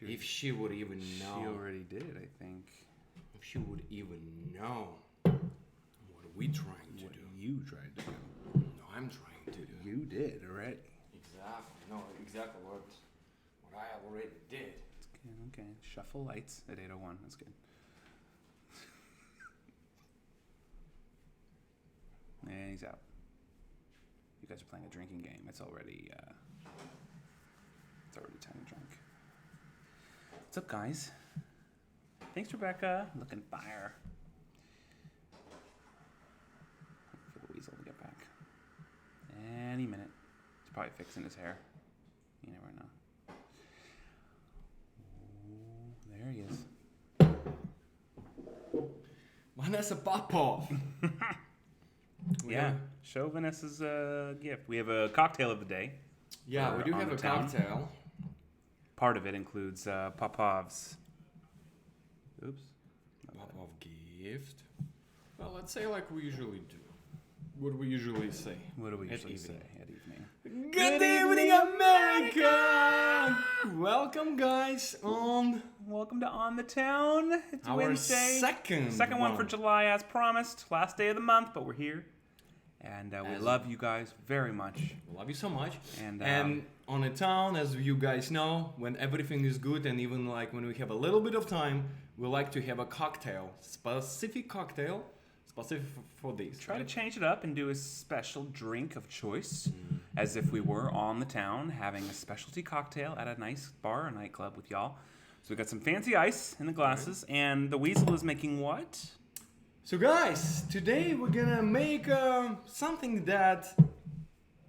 If she would even know. She already did, I think. If she would even know what are we trying to do. You tried to do. No, I'm trying to do. You did already. Exactly. No, exactly what I already did. Okay. Shuffle lights at 8:01. That's good. And he's out. You guys are playing a drinking game. It's already time to drink. What's up, guys? Thanks, Rebecca. Looking fire. Wait for the weasel to get back. Any minute. He's probably fixing his hair. You never know. Ooh, there he is. Vanessa Popov. Yeah. Show Vanessa's gift. We have a cocktail of the day. Yeah, we do have a cocktail. Part of it includes Popov's. Oops. Popov gift. Well, let's say like we usually do. What do we usually say? What do we usually say at evening? Good evening, America! Welcome, guys, on... Welcome to On the Town. It's our Wednesday. Second one for July, as promised. Last day of the month, but we're here. And we love you guys very much. We love you so much. And on the town, as you guys know, when everything is good and even like when we have a little bit of time, we like to have a cocktail. Specific cocktail. Specific for this. Try to change it up and do a special drink of choice. As if we were on the town having a specialty cocktail at a nice bar or nightclub with y'all. So we got some fancy ice in the glasses. Right. And the weasel is making what? So guys, today we're gonna make something that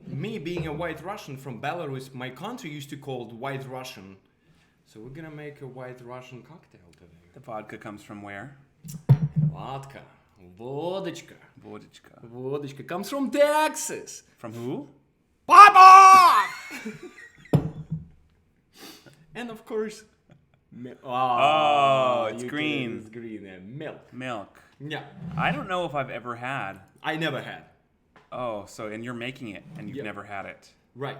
me being a white Russian from Belarus, my country used to call white Russian. So we're gonna make a white Russian cocktail today. The vodka comes from where? Vodka. Vodочка. Vodочка. Vodочka comes from Texas. From who? Papa! And of course, it's green. It's green and milk. Milk. Yeah. I don't know if I've ever had. I never had. Oh, and you're making it, and you've never had it. Right.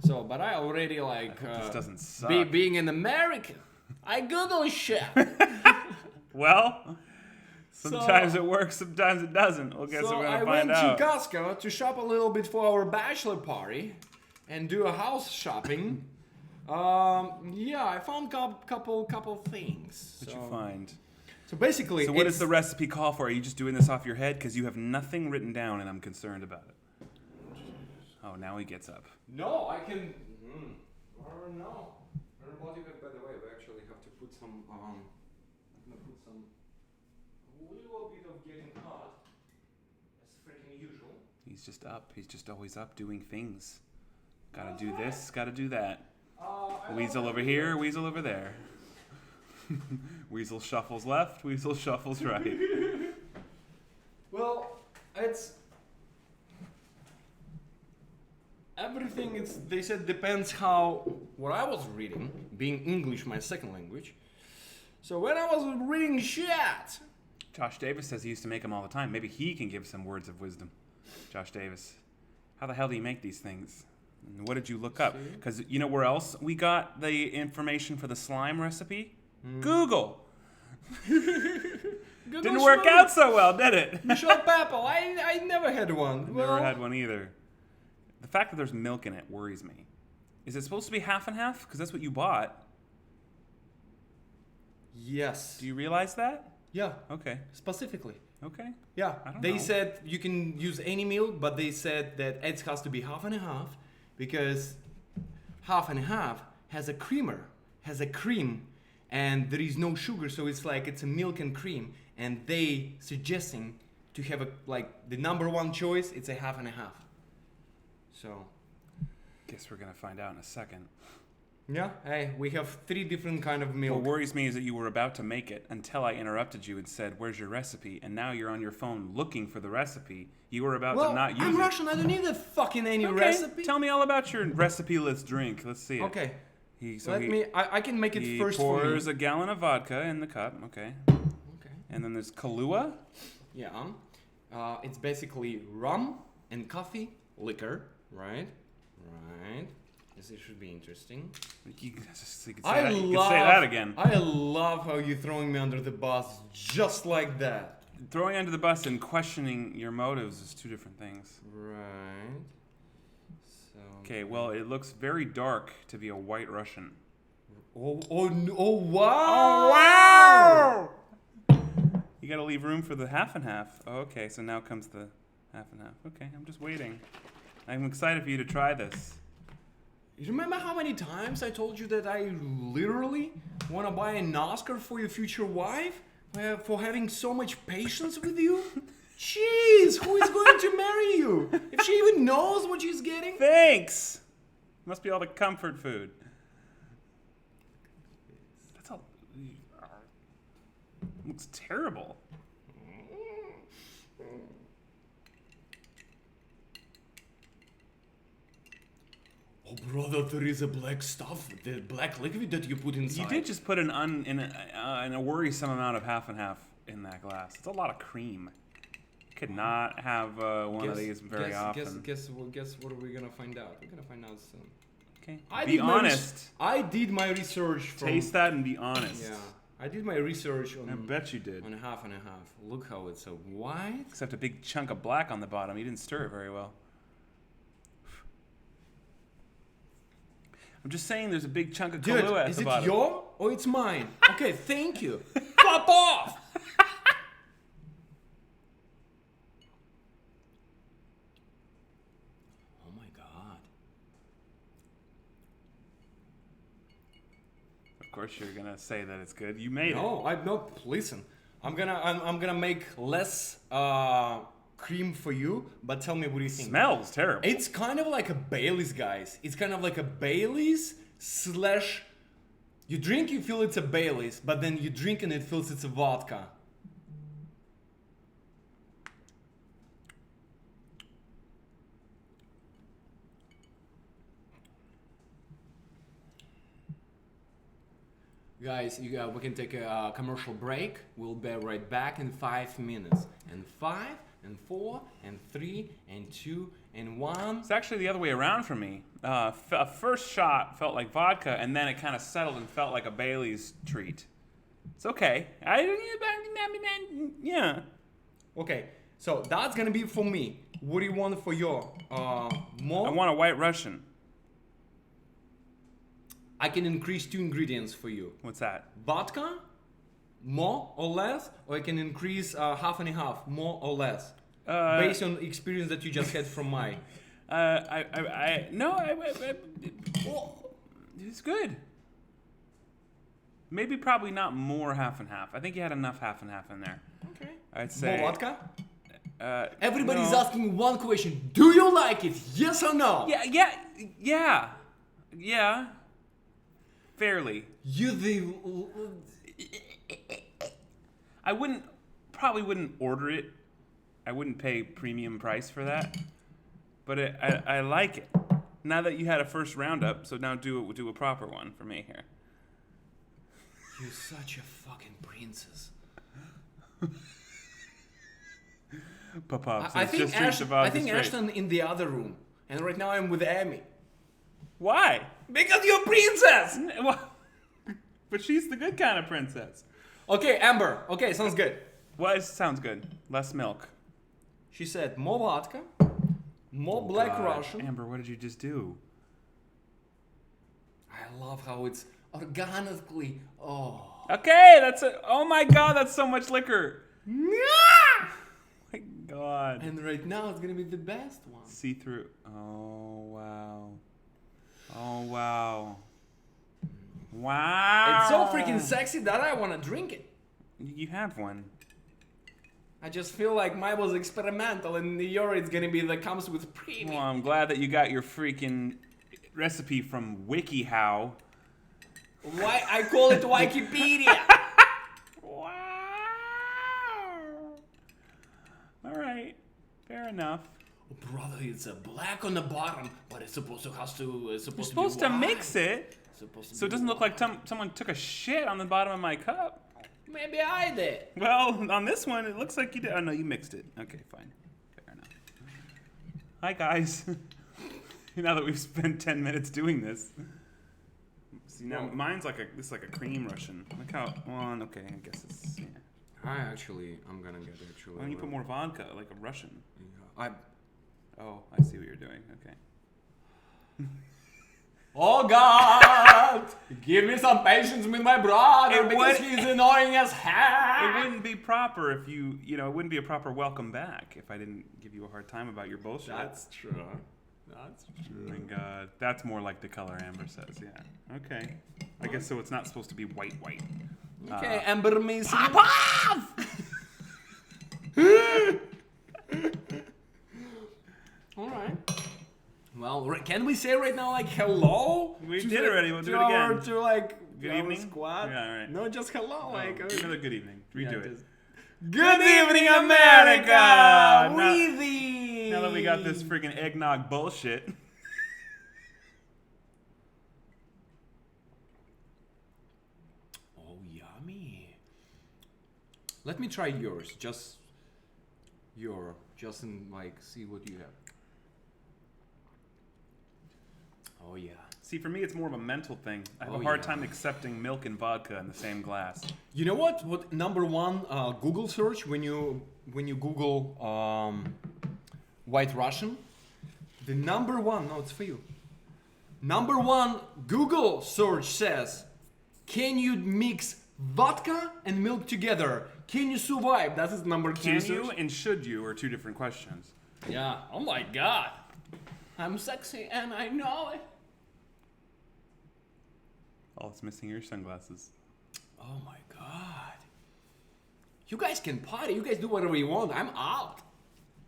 So, but I already like... this doesn't suck. Being an American, I Google shit. Well, sometimes it works, sometimes it doesn't. Well, guess we're going to find out. So I went to Costco to shop a little bit for our bachelor party and do a house shopping. I found a couple things. What'd you find? So basically, what does the recipe call for? Are you just doing this off your head? Because you have nothing written down, and I'm concerned about it. Oh, now he gets up. No, I can. No. By the way, we actually have to put some. I'm gonna put some. A little bit of getting hot. As freaking usual. He's just up. He's just always up doing things. Gotta do this. Gotta do that. Weasel over here. Weasel over there. Weasel shuffles left, weasel shuffles right. Well, it's... Everything, they said, depends how... What I was reading, being English my second language. So when I was reading shit... Josh Davis says he used to make them all the time. Maybe he can give some words of wisdom. Josh Davis. How the hell do you make these things? And what did you look up? Because you know where else we got the information for the slime recipe? Google. Didn't work out so well, did it? Michelle Papel, I never had one. Never had one either. The fact that there's milk in it worries me. Is it supposed to be half and half? Because that's what you bought. Yes. Do you realize that? Yeah. Okay. Specifically. Okay. Yeah. I don't they know. said you can use any milk, but they said that it has to be half and a half because half and a half has a cream, and there is no sugar, so it's like it's a milk and cream, and they suggesting to have the number one choice, it's a half and a half. So guess we're gonna find out in a second. Yeah, hey, we have 3 different kind of milk. What worries me is that you were about to make it until I interrupted you and said, "Where's your recipe?" And now you're on your phone looking for the recipe. You were about to not use I'm it. Russian. I don't need any recipe. Tell me all about your recipe-less drink. Let's see it. Okay. I I can make it first for me. He pours a gallon of vodka in the cup. Okay. Okay. And then there's Kahlua. Yeah. It's basically rum and coffee liquor, right? Right. This should be interesting. You could say that again. I love how you're throwing me under the bus just like that. Throwing under the bus and questioning your motives is two different things. Right. So. Okay, well, it looks very dark to be a white Russian. Oh wow! Oh wow! You gotta leave room for the half and half. Oh, okay, so now comes the half and half. Okay, I'm just waiting. I'm excited for you to try this. You remember how many times I told you that I literally want to buy an Oscar for your future wife for having so much patience with you? Jeez, who is going to marry you? If she even knows what she's getting? Thanks! Must be all the comfort food. That's all. Looks terrible. Oh, brother, there is a black stuff, the black liquid that you put inside. You did just put in a worrisome amount of half and half in that glass. It's a lot of cream. You could not have one of these very often. Guess what are we gonna find out? We're gonna find out soon. Okay. Be honest. I did my research. Taste that and be honest. Yeah, I did my research on. I bet you did. On half and a half. Look how it's so white. Except a big chunk of black on the bottom. You didn't stir it very well. I'm just saying there's a big chunk of Kahlua at the bottom. Is it your or it's mine? Okay, thank you. Pop off! Oh my god. Of course you're gonna say that it's good. You made it. No, listen. I'm gonna make less cream for you, but tell me what do you think? Smells terrible. It's kind of like a Baileys, guys. It's kind of like a Baileys slash you drink, you feel it's a Baileys, but then you drink and it feels it's a vodka. Guys, we can take a commercial break. We'll be right back in 5 minutes. And 5 and 4 and 3 and 2 and 1. It's actually the other way around for me. A first shot felt like vodka, and then it kind of settled and felt like a Bailey's treat. It's okay. Yeah. Okay, so that's gonna be for me. What do you want for your more? I want a white Russian. I can increase 2 ingredients for you. What's that? Vodka, more or less, or I can increase half and a half, more or less, based on experience that you just had from my. It's good. Maybe probably not more half and half. I think you had enough half and half in there. Okay. I'd say. More vodka? Everybody's asking one question. Do you like it? Yes or no? Yeah. Fairly. I probably wouldn't order it. I wouldn't pay premium price for that. But I like it. Now that you had a first roundup, so now do a proper one for me here. You're such a fucking princess. Papa, I think Ashton in the other room, and right now I'm with Amy. Why? Because you're a princess. But she's the good kind of princess. Okay, Amber. Okay, sounds good. Well, sounds good. Less milk. She said more vodka, more black Russian. Amber, what did you just do? I love how it's organically. Oh. Okay, oh my god, that's so much liquor. Oh my god. And right now it's gonna be the best one. See through. Oh wow. Oh wow. Wow. It's so freaking sexy that I want to drink it. You have one. I just feel like mine was experimental and yours it's gonna be that comes with premium. Well, I'm glad that you got your freaking recipe from WikiHow. Why I call it Wikipedia. Wow. All right. Fair enough. Oh, brother, it's a black on the bottom, but it's supposed to You're supposed to mix it, so it doesn't look like someone took a shit on the bottom of my cup. Maybe I did. Well, on this one, it looks like you did. Oh no, you mixed it. Okay, fine. Fair enough. Hi guys. Now that we've spent 10 minutes doing this. See, now mine's like a cream Russian. Look how, okay, I guess it's, yeah. I'm gonna get actually. Why don't you put more vodka, like a Russian? Yeah. Oh, I see what you're doing. Okay. Oh God! Give me some patience with my brother because he's annoying as hell. It wouldn't be proper if it wouldn't be a proper welcome back if I didn't give you a hard time about your bullshit. That's true. That's true. Oh my God, that's more like the color Amber says. Yeah. Okay. I guess so. It's not supposed to be white. Okay, Amber Mason. Pop off! All right. Well, can we say right now like hello? We did already. We'll do it again. To like good evening squad. Yeah, all right. No, just hello. Like another good evening. Redo it. Good evening, America. Now that we got this freaking eggnog bullshit. Oh, yummy. Let me try yours. Just and like see what you have. Oh yeah. See, for me, it's more of a mental thing. I have a hard time accepting milk and vodka in the same glass. You know what? What number one Google search when you Google White Russian? The number one. No, it's for you. Number one Google search says, "Can you mix vodka and milk together? Can you survive?" That is number two. Can search. you and should you are two different questions. Yeah. Oh my God. I'm sexy and I know it. All it's missing are your sunglasses. Oh my God. You guys can party. You guys do whatever you want. I'm out.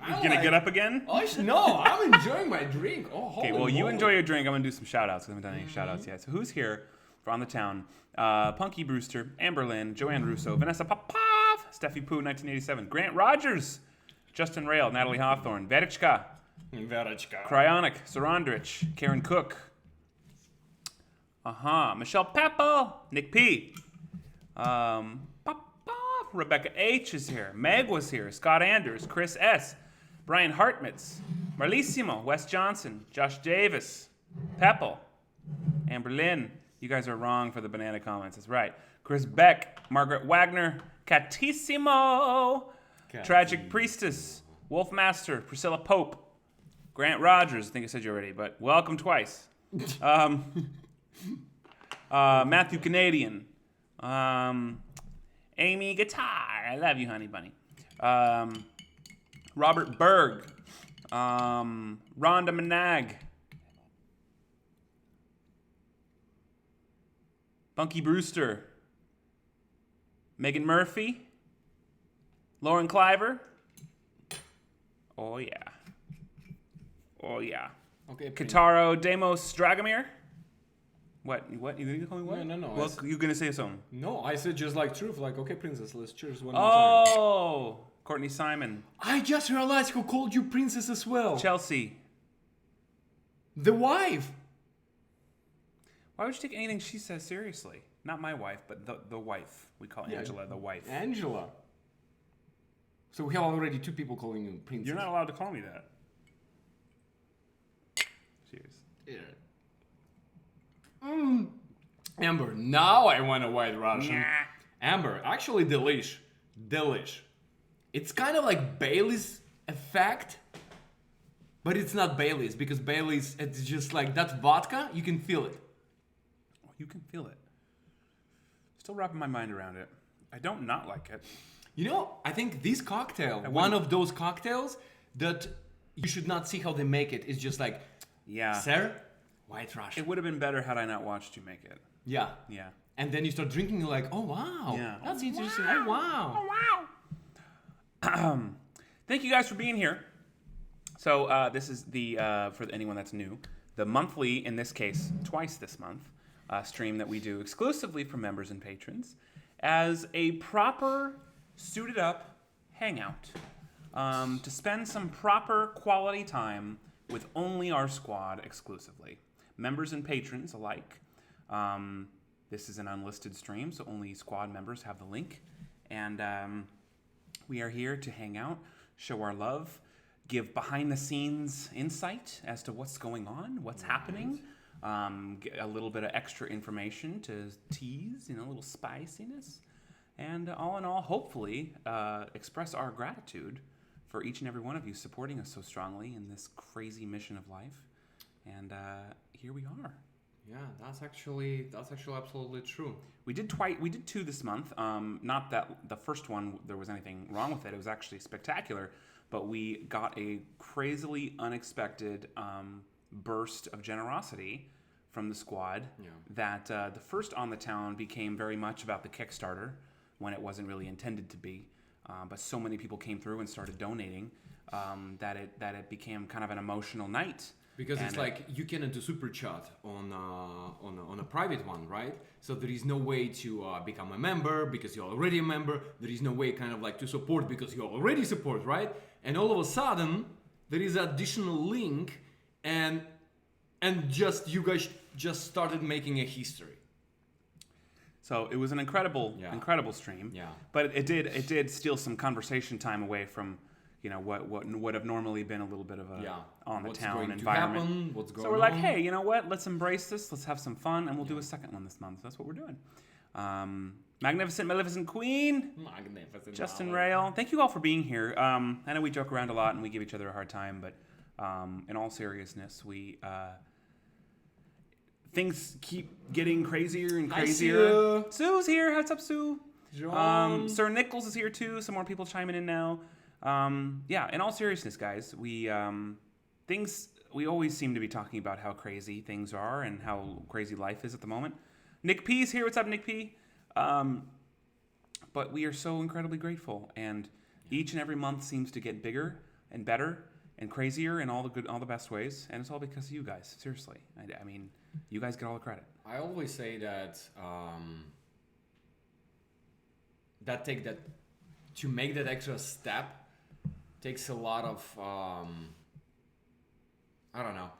You gonna get up again? Oh, no. I'm enjoying my drink. Oh, okay, well, you enjoy your drink. I'm gonna do some shout outs. I haven't done any shout outs yet. So who's here from the town? Punky Brewster, Amber Lynn, Joanne Russo, Vanessa Popov, Steffi Poo, 1987, Grant Rogers, Justin Rail, Natalie Hawthorne, Verichka, Cryonic, Sarandrich, Karen Cook. Michelle Papel, Nick P. Rebecca H is here. Meg was here. Scott Anders, Chris S. Brian Hartmitz, Marlissimo, Wes Johnson, Josh Davis, Peppel, Amber Lynn. You guys are wrong for the banana comments. That's right. Chris Beck, Margaret Wagner, Catissimo, Tragic Priestess, Wolfmaster, Priscilla Pope, Grant Rogers. I think I said you already, but welcome twice. Matthew Canadian, Amy Guitar. I love you, honey bunny. Robert Berg, Rhonda Manag, Bunky Brewster, Megan Murphy, Lauren Cliver. Oh yeah. Okay. Kataro Demos Dragomir. What? You gonna call me what? No. Well, you gonna say something? No, I said just like truth. Like, okay, princess, let's cheers one more time. Oh, Courtney Simon. I just realized who called you princess as well. Chelsea. The wife. Why would you take anything she says seriously? Not my wife, but the wife. We call Angela the wife. Angela. So we have already two people calling you princess. You're not allowed to call me that. Cheers. Yeah. Amber, now I want a White Russian. Nah. Amber, actually delish. It's kind of like Bailey's effect, but it's not Bailey's because Bailey's, it's just like that vodka, you can feel it. Oh, you can feel it. Still wrapping my mind around it. I don't not like it. You know, I think this cocktail, one of those cocktails that you should not see how they make it. It's just like, sir, White Russian. It would have been better had I not watched you make it. Yeah. And then you start drinking, you're like, oh wow, that's interesting. Oh wow. Thank you guys for being here. So this is the, for anyone that's new, the monthly, in this case, twice this month, stream that we do exclusively for members and patrons as a proper, suited up hangout to spend some proper quality time with only our squad exclusively. Members and patrons alike. This is an unlisted stream, so only squad members have the link. And we are here to hang out, show our love, give behind the scenes insight as to what's going on, what's happening. Get a little bit of extra information to tease, a little spiciness. And all in all, hopefully, express our gratitude for each and every one of you supporting us so strongly in this crazy mission of life. And here we are. Yeah, that's actually absolutely true. We did two this month. Not that the first one there was anything wrong with it. It was actually spectacular. But we got a crazily unexpected burst of generosity from the squad. Yeah. That the first On the Town became very much about the Kickstarter when it wasn't really intended to be. But so many people came through and started donating that it became kind of an emotional night. Because it's like you cannot do super chat on a private one, right? So there is no way to become a member because you're already a member. There is no way kind of like to support because you already support, right? And all of a sudden there is an additional link, and just you guys just started making a history. So it was an incredible stream. Yeah. But it did steal some conversation time away from what would have normally been a little bit of a on the town environment. What's going so we're on? like, hey, you know what? Let's embrace this. Let's have some fun, and we'll do a second one this month. That's what we're doing. Magnificent, Maleficent Queen, Justin Rail. Thank you all for being here. I know we joke around a lot and we give each other a hard time, but in all seriousness, we things keep getting crazier and crazier. Sue's here. What's up, Sue? Sir Nichols is here too. Some more people chiming in now. In all seriousness, guys, we always seem to be talking about how crazy things are and how crazy life is at the moment. Nick P's here. What's up, Nick P? But we are so incredibly grateful, and each and every month seems to get bigger and better and crazier in all the best ways, and it's all because of you guys. Seriously, I mean, you guys get all the credit. I always say that to make that extra step takes a lot of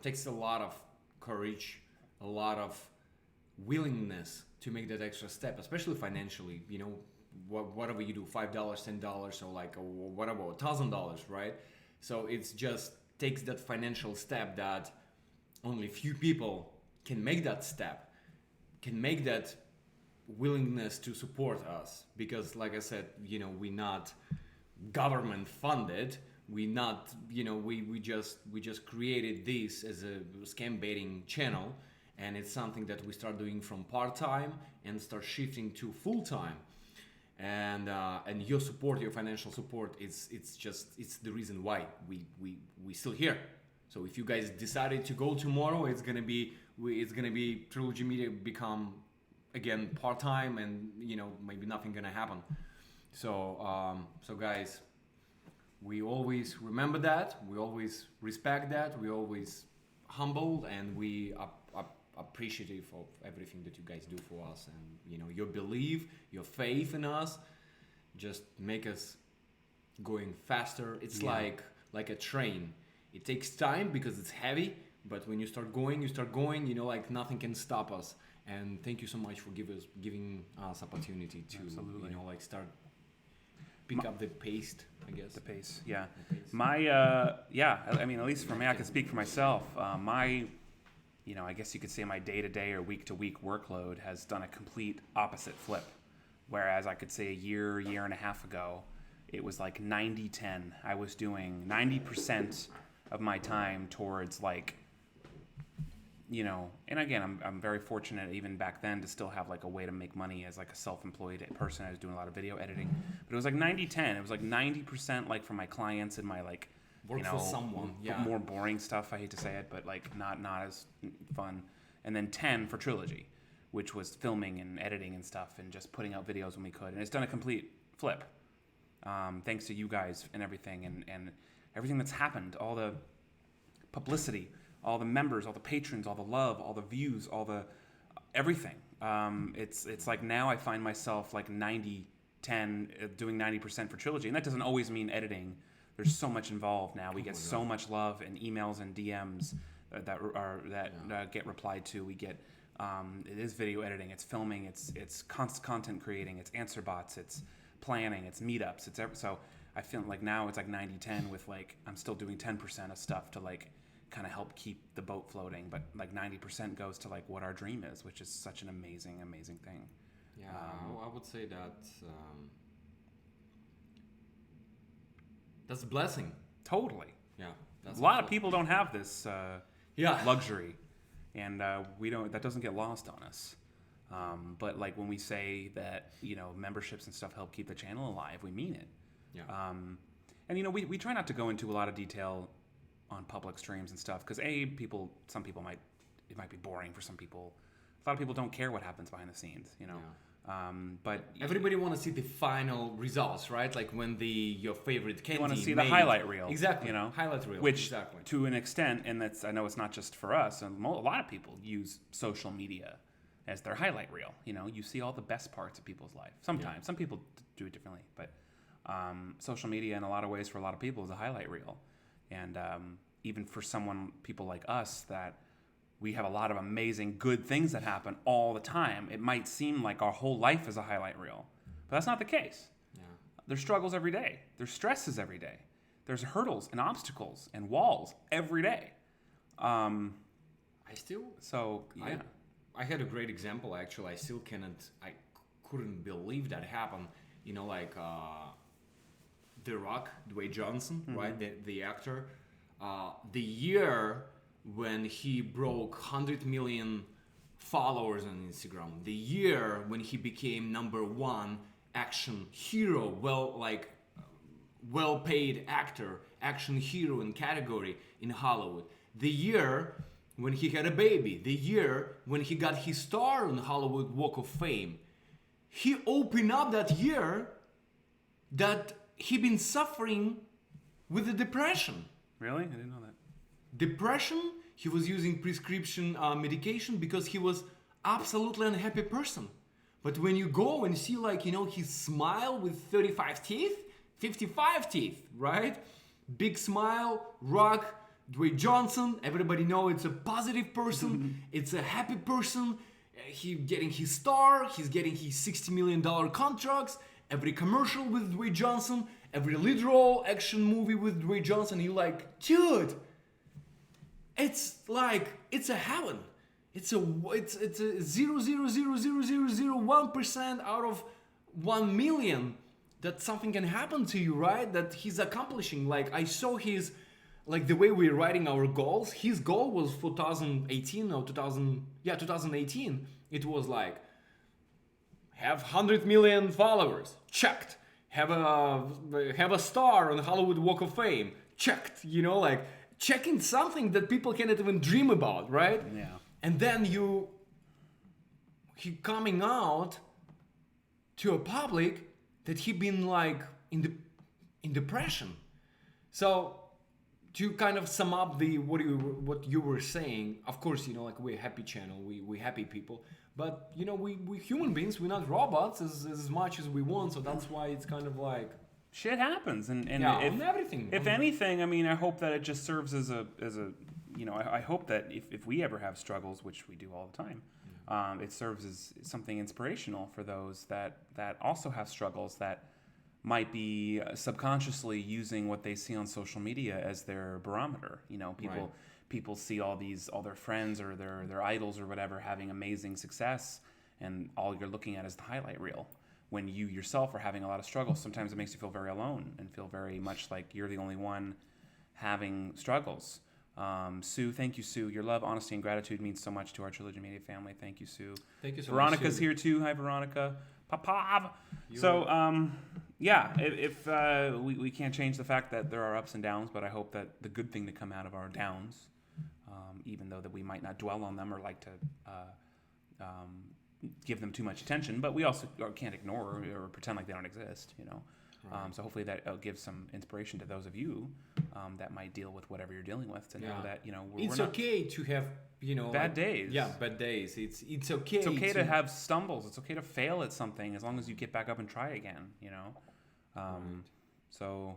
takes a lot of courage, a lot of willingness to make that extra step, especially financially. Whatever you do, $5, $10, or like whatever, $1,000, right? So it's just takes that financial step that only few people can make that step, can make that willingness to support us, because like I said, we're not government funded. We not, we just created this as a scam baiting channel, and it's something that we start doing from part-time and start shifting to full-time. And your support, your financial support, it's the reason why we still here. So if you guys decided to go tomorrow, it's gonna be Trilogy Media become again part-time, and maybe nothing gonna happen. So guys, we always remember that, we always respect that, we always humble, and we are appreciative of everything that you guys do for us, and your belief, your faith in us just make us going faster. It's like a train. It takes time because it's heavy, but when you start going, like nothing can stop us. And thank you so much for giving us opportunity to start pick up the pace, I guess. The pace, yeah. I mean, at least for me, I can speak for myself. I guess you could say my day-to-day or week-to-week workload has done a complete opposite flip. Whereas I could say a year and a half ago, it was like 90-10. I was doing 90% of my time towards and again, I'm very fortunate even back then to still have like a way to make money as like a self-employed person. I was doing a lot of video editing, but it was like 90-10. It was like 90% like for my clients and my like, work for someone, more boring stuff. I hate to say it, but like not as fun. And then 10 for Trilogy, which was filming and editing and stuff and just putting out videos when we could. And it's done a complete flip, thanks to you guys and everything and everything that's happened, all the publicity, all the members, all the patrons, all the love, all the views, all the everything. It's like now I find myself like 90-10 doing 90% for Trilogy, and that doesn't always mean editing. There's so much involved now. We get so much love and emails and DMs that get replied to. We get it is video editing, it's filming, it's content creating, it's answer bots, it's planning, it's meetups, so I feel like now it's like 90-10 with like I'm still doing 10% of stuff to like kind of help keep the boat floating, but like 90% goes to like what our dream is, which is such an amazing thing. Yeah, I would say that that's a blessing. Totally. Yeah, that's a lot of people don't have this yeah. luxury, and we don't. That doesn't get lost on us. But like when we say that, you know, memberships and stuff help keep the channel alive, we mean it. Yeah. And you know, we try not to go into a lot of detail on public streams and stuff because some people it might be boring for some people. A lot of people don't care what happens behind the scenes, you know. Yeah. But everybody want to see the final results, right? Like when your favorite candy. You want to see the highlight reel, exactly. You know, highlight reel, which exactly. To an extent, and that's I know it's not just for us. And a lot of people use social media as their highlight reel. You know, you see all the best parts of people's life. Sometimes some people do it differently, but social media in a lot of ways for a lot of people is a highlight reel, and even for people like us that. We have a lot of amazing good things that happen all the time. It might seem like our whole life is a highlight reel, but that's not the case. Yeah. There's struggles every day. There's stresses every day. There's hurdles and obstacles and walls every day. I had a great example actually. I couldn't believe that happened. You know, like The Rock, Dwayne Johnson, right? The actor. The year when he broke 100 million followers on Instagram, the year when he became #1 action hero, well-paid actor, action hero in category in Hollywood, the year when he had a baby, the year when he got his star on Hollywood Walk of Fame, he opened up that year that he'd been suffering with the depression. Really? I didn't know that. Depression, he was using prescription medication because he was absolutely unhappy person. But when you go and see, like, you know, his smile with 35 teeth, 55 teeth, right? Big smile, Rock, Dwayne Johnson, everybody know it's a positive person, it's a happy person. He getting his star, he's getting his $60 million contracts, every commercial with Dwayne Johnson, every lead role action movie with Dwayne Johnson, you're like, dude, it's like, it's a heaven. It's a 0.0000001% out of 1 million that something can happen to you, right? That he's accomplishing. Like, I saw his, like, the way we're writing our goals. His goal was for 2018 or 2018. It was like, have 100 million followers, checked. Have a star on the Hollywood Walk of Fame, checked. You know, like, checking something that people cannot even dream about, right? Yeah. And then he coming out to a public that he been like in depression. So to kind of sum up what you were saying, of course, you know, like, we're a happy channel, we happy people, but you know, we human beings, we're not robots as much as we want. So that's why it's kind of like shit happens, and yeah, everything. If anything, I mean, I hope that it just serves as a you know, I hope that if we ever have struggles, which we do all the time, it serves as something inspirational for those that also have struggles that might be subconsciously using what they see on social media as their barometer. You know, people see all their friends or their idols or whatever having amazing success, and all you're looking at is the highlight reel. When you yourself are having a lot of struggles, sometimes it makes you feel very alone and feel very much like you're the only one having struggles. Sue, thank you, Sue. Your love, honesty, and gratitude means so much to our Trilogy Media family. Thank you, Sue. Thank you so Veronica's much, Sue. Here too. Hi, Veronica. Papav. So, yeah, if we can't change the fact that there are ups and downs, but I hope that the good thing to come out of our downs, even though that we might not dwell on them or like to give them too much attention, but we also can't ignore or pretend like they don't exist, you know. Right. So hopefully that gives some inspiration to those of you that might deal with whatever you're dealing with, to know that, you know, it's okay to have, you know, bad days. Yeah, bad days. It's okay. It's okay to have stumbles. It's okay to fail at something as long as you get back up and try again, you know. So.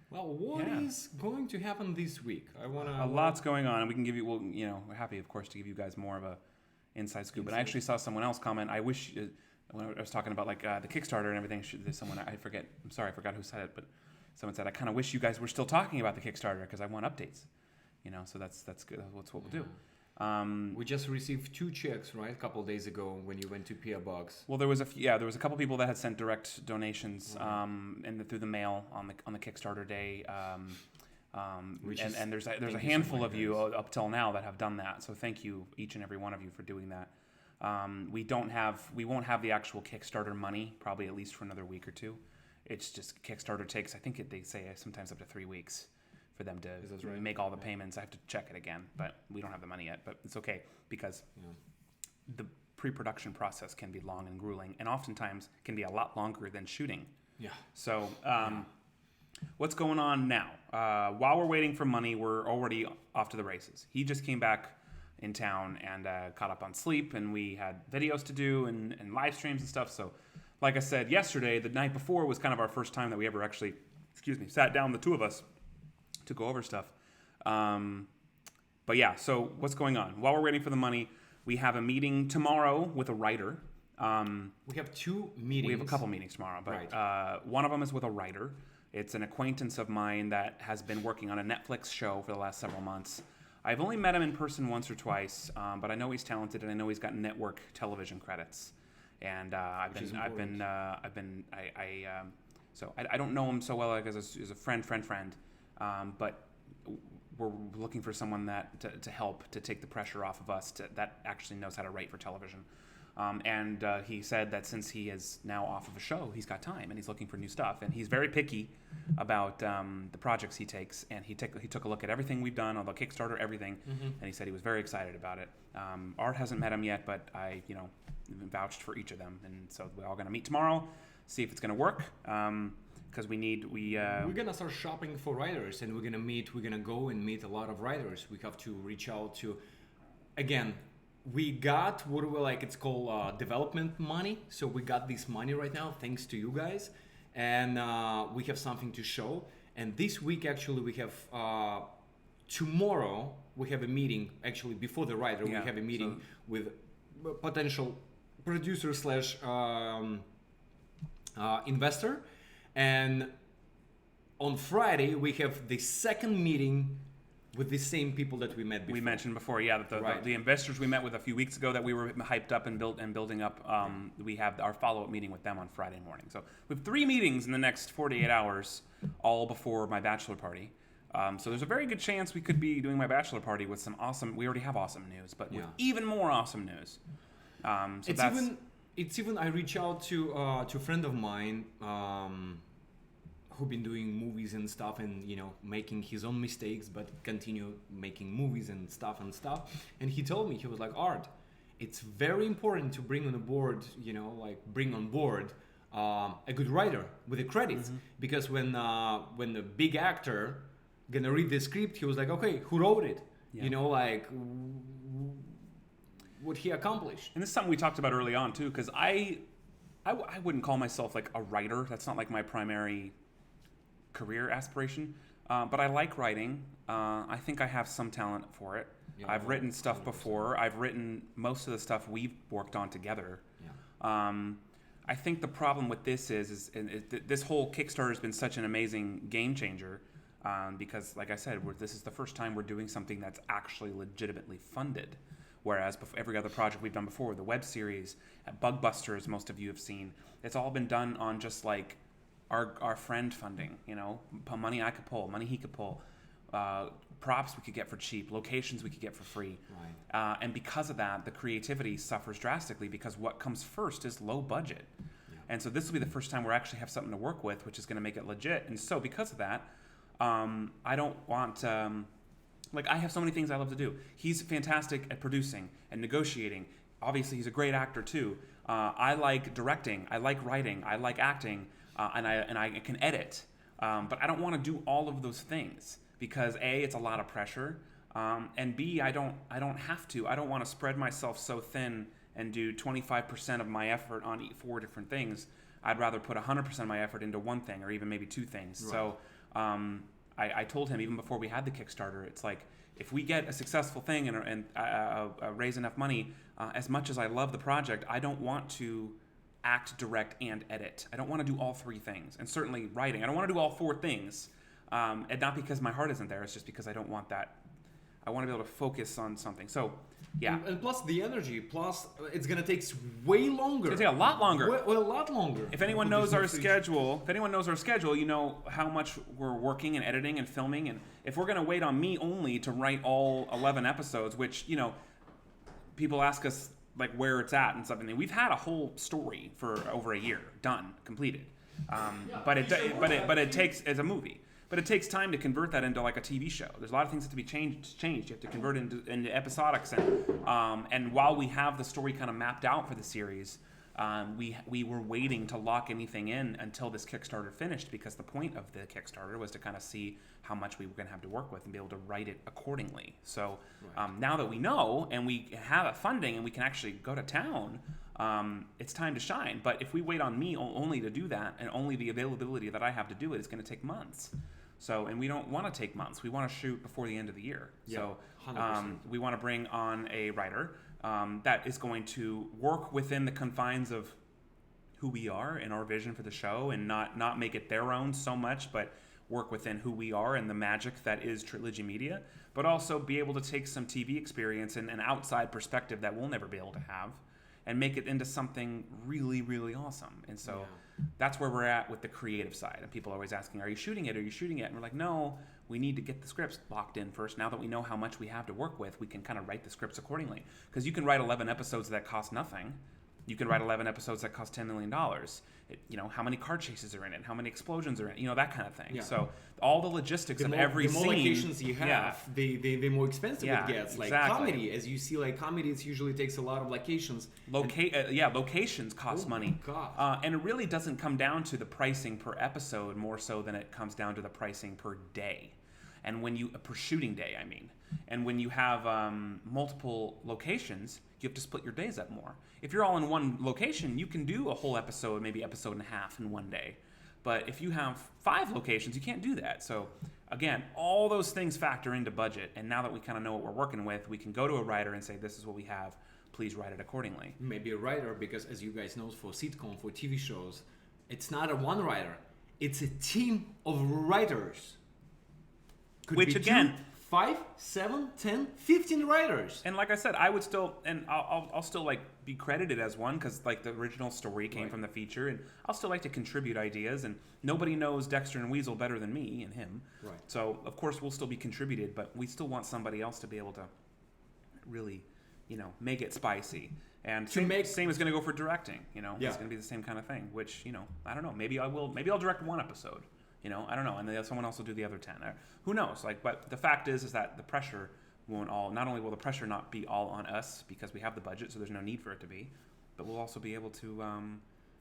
Well, what is going to happen this week? A lot's going on, and we can give you. Well, you know, we're happy, of course, to give you guys more of a inside scoop. But I actually saw someone else comment. I wish when I was talking about like the Kickstarter and everything. There's someone I forget. I'm sorry, I forgot who said it, but someone said I kind of wish you guys were still talking about the Kickstarter because I want updates. So that's good. That's what we'll do. We just received 2 checks, right? A couple of days ago when you went to PO Box. Well, there was a couple people that had sent direct donations through the mail on the Kickstarter day. And there's a handful of you up till now that have done that. So thank you, each and every one of you, for doing that. We won't have the actual Kickstarter money probably at least for another week or 2. It's just Kickstarter takes, I think they say sometimes up to 3 weeks for them to make all the payments. I have to check it again, but we don't have the money yet. But it's okay because the pre-production process can be long and grueling, and oftentimes can be a lot longer than shooting. Yeah. So what's going on now? While we're waiting for money, we're already off to the races. He just came back in town and caught up on sleep, and we had videos to do and live streams and stuff. So like I said yesterday, the night before was kind of our first time that we ever actually, sat down, the 2 of us, to go over stuff. But yeah, so what's going on? While we're waiting for the money, we have a meeting tomorrow with a writer. We have 2 meetings. We have a couple meetings tomorrow, but one of them is with a writer. It's an acquaintance of mine that has been working on a Netflix show for the last several months. I've only met him in person once or twice, but I know he's talented, and I know he's got network television credits. And I don't know him so well like as a friend. But we're looking for someone that to help to take the pressure off of us that actually knows how to write for television. And he said that since he is now off of a show, he's got time and he's looking for new stuff. And he's very picky about the projects he takes. And he took a look at everything we've done, all the Kickstarter, everything. And he said he was very excited about it. Art hasn't met him yet, but I vouched for each of them. And so we're all going to meet tomorrow, see if it's going to work. Because we're gonna start shopping for writers, and we're gonna go and meet a lot of writers. We have to reach out to, again, we got it's called development money. So we got this money right now thanks to you guys, and we have something to show. And this week actually we have tomorrow we have a meeting actually before the writer. We have a meeting with potential producer / investor. And on Friday, we have the second meeting with the same people that we met before. We mentioned before, that the investors we met with a few weeks ago that we were hyped up and building up. We have our follow-up meeting with them on Friday morning. So we have 3 meetings in the next 48 hours, all before my bachelor party. So there's a very good chance we could be doing my bachelor party with some awesome. We already have awesome news, but with even more awesome news. It's even I reach out to a friend of mine who been doing movies and stuff, and making his own mistakes, but continue making movies and stuff. And he told me, he was like, Art, it's very important to bring on board a good writer with the credits, because when the big actor gonna read the script, he was like, okay, who wrote it? What he accomplished. And this is something we talked about early on too, because I wouldn't call myself like a writer. That's not like my primary career aspiration, but I like writing. I think I have some talent for it. I've written stuff 100%. Before. I've written most of the stuff we've worked on together. I think the problem with this is this whole Kickstarter has been such an amazing game changer, because like I said, this is the first time we're doing something that's actually legitimately funded. Whereas every other project we've done before, the web series, Bug Busters, most of you have seen, it's all been done on just like our friend funding, money I could pull, money he could pull, props we could get for cheap, locations we could get for free. Right. And because of that, the creativity suffers drastically, because what comes first is low budget. Yeah. And so this will be the first time we actually have something to work with, which is going to make it legit. And so because of that, I don't want... I have so many things I love to do. He's fantastic at producing and negotiating. Obviously, he's a great actor too. I like directing. I like writing. I like acting, and I can edit. But I don't want to do all of those things because A, it's a lot of pressure, and B, I don't have to. I don't want to spread myself so thin and do 25% of my effort on 4 different things. I'd rather put 100% of my effort into one thing, or even maybe 2 things. Right. So. I told him even before we had the Kickstarter, it's like, if we get a successful thing and raise enough money, as much as I love the project, I don't want to act, direct, and edit. I don't want to do all three things, and certainly writing. I don't want to do all four things, and not because my heart isn't there. It's just because I don't want that. I want to be able to focus on something. So, yeah. And plus the energy, plus it's gonna take way longer. It's gonna take a lot longer. Well, a lot longer. If anyone knows our schedule, you know how much we're working and editing and filming. And if we're gonna wait on me only to write all 11 episodes, which, you know, people ask us like where it's at and something. We've had a whole story for over a year, done, completed. But it takes as a movie. But it takes time to convert that into like a TV show. There's a lot of things that have to be changed. You have to convert it into episodics, and while we have the story kind of mapped out for the series, we were waiting to lock anything in until this Kickstarter finished, because the point of the Kickstarter was to kind of see how much we were going to have to work with and be able to write it accordingly. So now that we know and we have funding and we can actually go to town, it's time to shine. But if we wait on me only to do that, and only the availability that I have to do it, it's going to take months. So, and we don't want to take months. We want to shoot before the end of the year. Yeah, so we want to bring on a writer that is going to work within the confines of who we are and our vision for the show, and not make it their own so much, but work within who we are and the magic that is Trilogy Media, but also be able to take some TV experience and an outside perspective that we'll never be able to have, and make it into something really, really awesome. And so that's where we're at with the creative side. And people are always asking, are you shooting it? Are you shooting it? And we're like, no, we need to get the scripts locked in first. Now that we know how much we have to work with, we can kind of write the scripts accordingly. Because you can write 11 episodes that cost nothing. You can write 11 episodes that cost $10 million. You know, how many car chases are in it? How many explosions are in it? You know, that kind of thing. Yeah. So all the logistics of every scene. The more locations you have, the more expensive it gets. Like comedy, as you see, like comedy, it usually takes a lot of locations. Locations cost money. God. And it really doesn't come down to the pricing per episode more so than it comes down to the pricing per day. And when you, per shooting day, I mean. And when you have multiple locations, you have to split your days up more. If you're all in one location, you can do a whole episode, maybe episode and a half in one day. But if you have 5 locations, you can't do that. So again, all those things factor into budget. And now that we kind of know what we're working with, we can go to a writer and say, this is what we have. Please write it accordingly. Maybe a writer, because as you guys know, for sitcom, for TV shows, it's not a one writer. It's a team of writers. Could Which be again... 5, 7, 10, 15 writers. And like I said, I would still, and I'll still like be credited as one, because like the original story came from the feature, and I'll still like to contribute ideas, and nobody knows Dexter and Weasel better than me and him. Right. So of course we'll still be contributed, but we still want somebody else to be able to really, you know, make it spicy. And same is going to go for directing, you know. It's going to be the same kind of thing, which, you know, I don't know. Maybe I'll direct one episode. You know, I don't know, and then someone else will do the other 10. Who knows? Like, but the fact is that the pressure won't all. Not only will the pressure not be all on us because we have the budget, so there's no need for it to be, but we'll also be able to,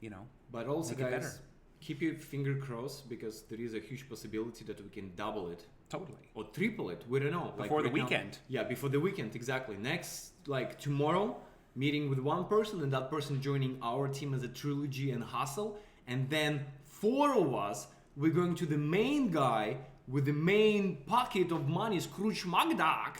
you know. But also, guys, keep your finger crossed, because there is a huge possibility that we can double it. Totally. Or triple it. We don't know. Before the weekend. Before the weekend, exactly. Next, like tomorrow, meeting with one person, and that person joining our team as a Trilogy and Hustle, and then 4 of us. We're going to the main guy with the main pocket of money, Scrooge McDuck,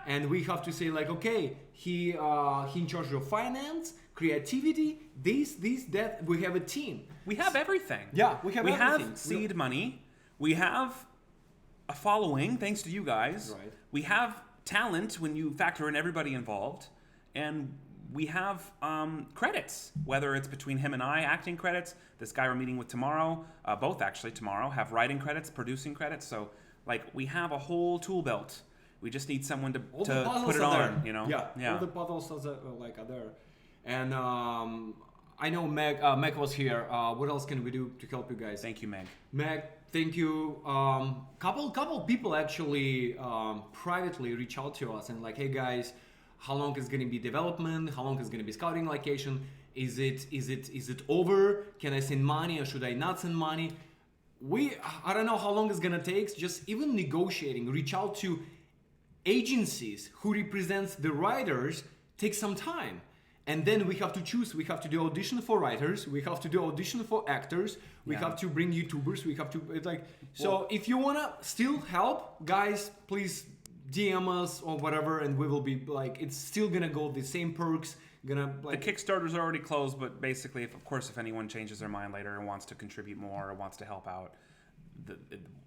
and we have to say like, okay, he in charge of finance, creativity, this, that. We have a team. We have everything. Yeah, we have everything. We have seed money. We have a following, thanks to you guys. Right. We have talent when you factor in everybody involved, and we have credits, whether it's between him and I, acting credits. This guy we're meeting with tomorrow, both actually tomorrow, have writing credits, producing credits. So, like, we have a whole tool belt. We just need someone to put it on, there. You know? Yeah. All the puzzles are there. And I know Meg was here. What else can we do to help you guys? Thank you, Meg. Meg, thank you. Couple people actually privately reach out to us and like, hey guys, how long is going to be development? How long is going to be scouting location? Is it over? Can I send money or should I not send money? I don't know how long it's going to take. Just even negotiating, reach out to agencies who represents the writers, takes some time. And then we have to choose. We have to do audition for writers. We have to do audition for actors. We have to bring YouTubers. We have to So if you want to still help, guys, please DM us or whatever, and we will be like, it's still gonna go the same perks, gonna like. The Kickstarter's already closed, but basically, if anyone changes their mind later and wants to contribute more or wants to help out,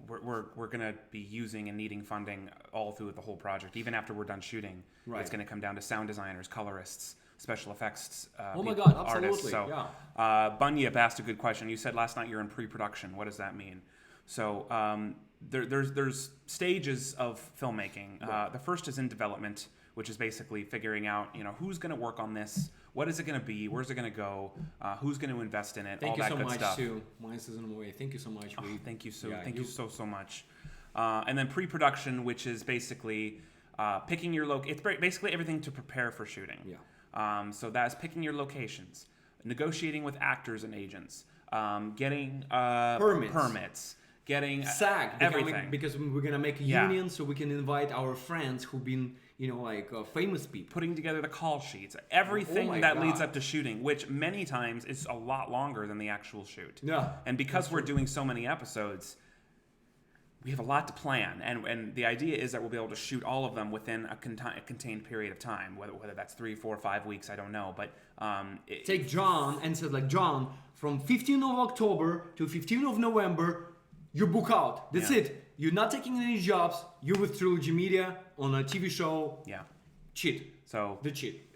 we're gonna be using and needing funding all through the whole project. Even after we're done shooting, Right. it's gonna come down to sound designers, colorists, special effects. Oh my God, artists. absolutely. So, Yeah. Bunyip asked a good question. You said last night you're in pre-production. What does that mean? So there's stages of filmmaking. Right. The first is in development, which is basically figuring out, who's going to work on this, what is it going to be, where's it going to go, who's going to invest in it, Thank all you that so good much stuff. too. Mine is on the way. Thank you so much. Oh, thank you so much. And then pre-production, which is basically picking your it's basically everything to prepare for shooting. Yeah. So that's picking your locations, negotiating with actors and agents, getting permits, getting SAG, everything. because we're gonna make a union, so we can invite our friends who've been, famous people. Putting together the call sheets, everything Oh my that God. leads up to shooting, which many times is a lot longer than the actual shoot. Yeah. And because we're doing so many episodes, we have a lot to plan, and the idea is that we'll be able to shoot all of them within a contained period of time, whether that's 3, 4, 5 weeks, I don't know, but Take John and said like, John, from 15th of October to 15th of November, you book out. That's Yeah. it. You're not taking any jobs. You're with Trilogy Media on a TV show. yeah. Cheat. So The cheat.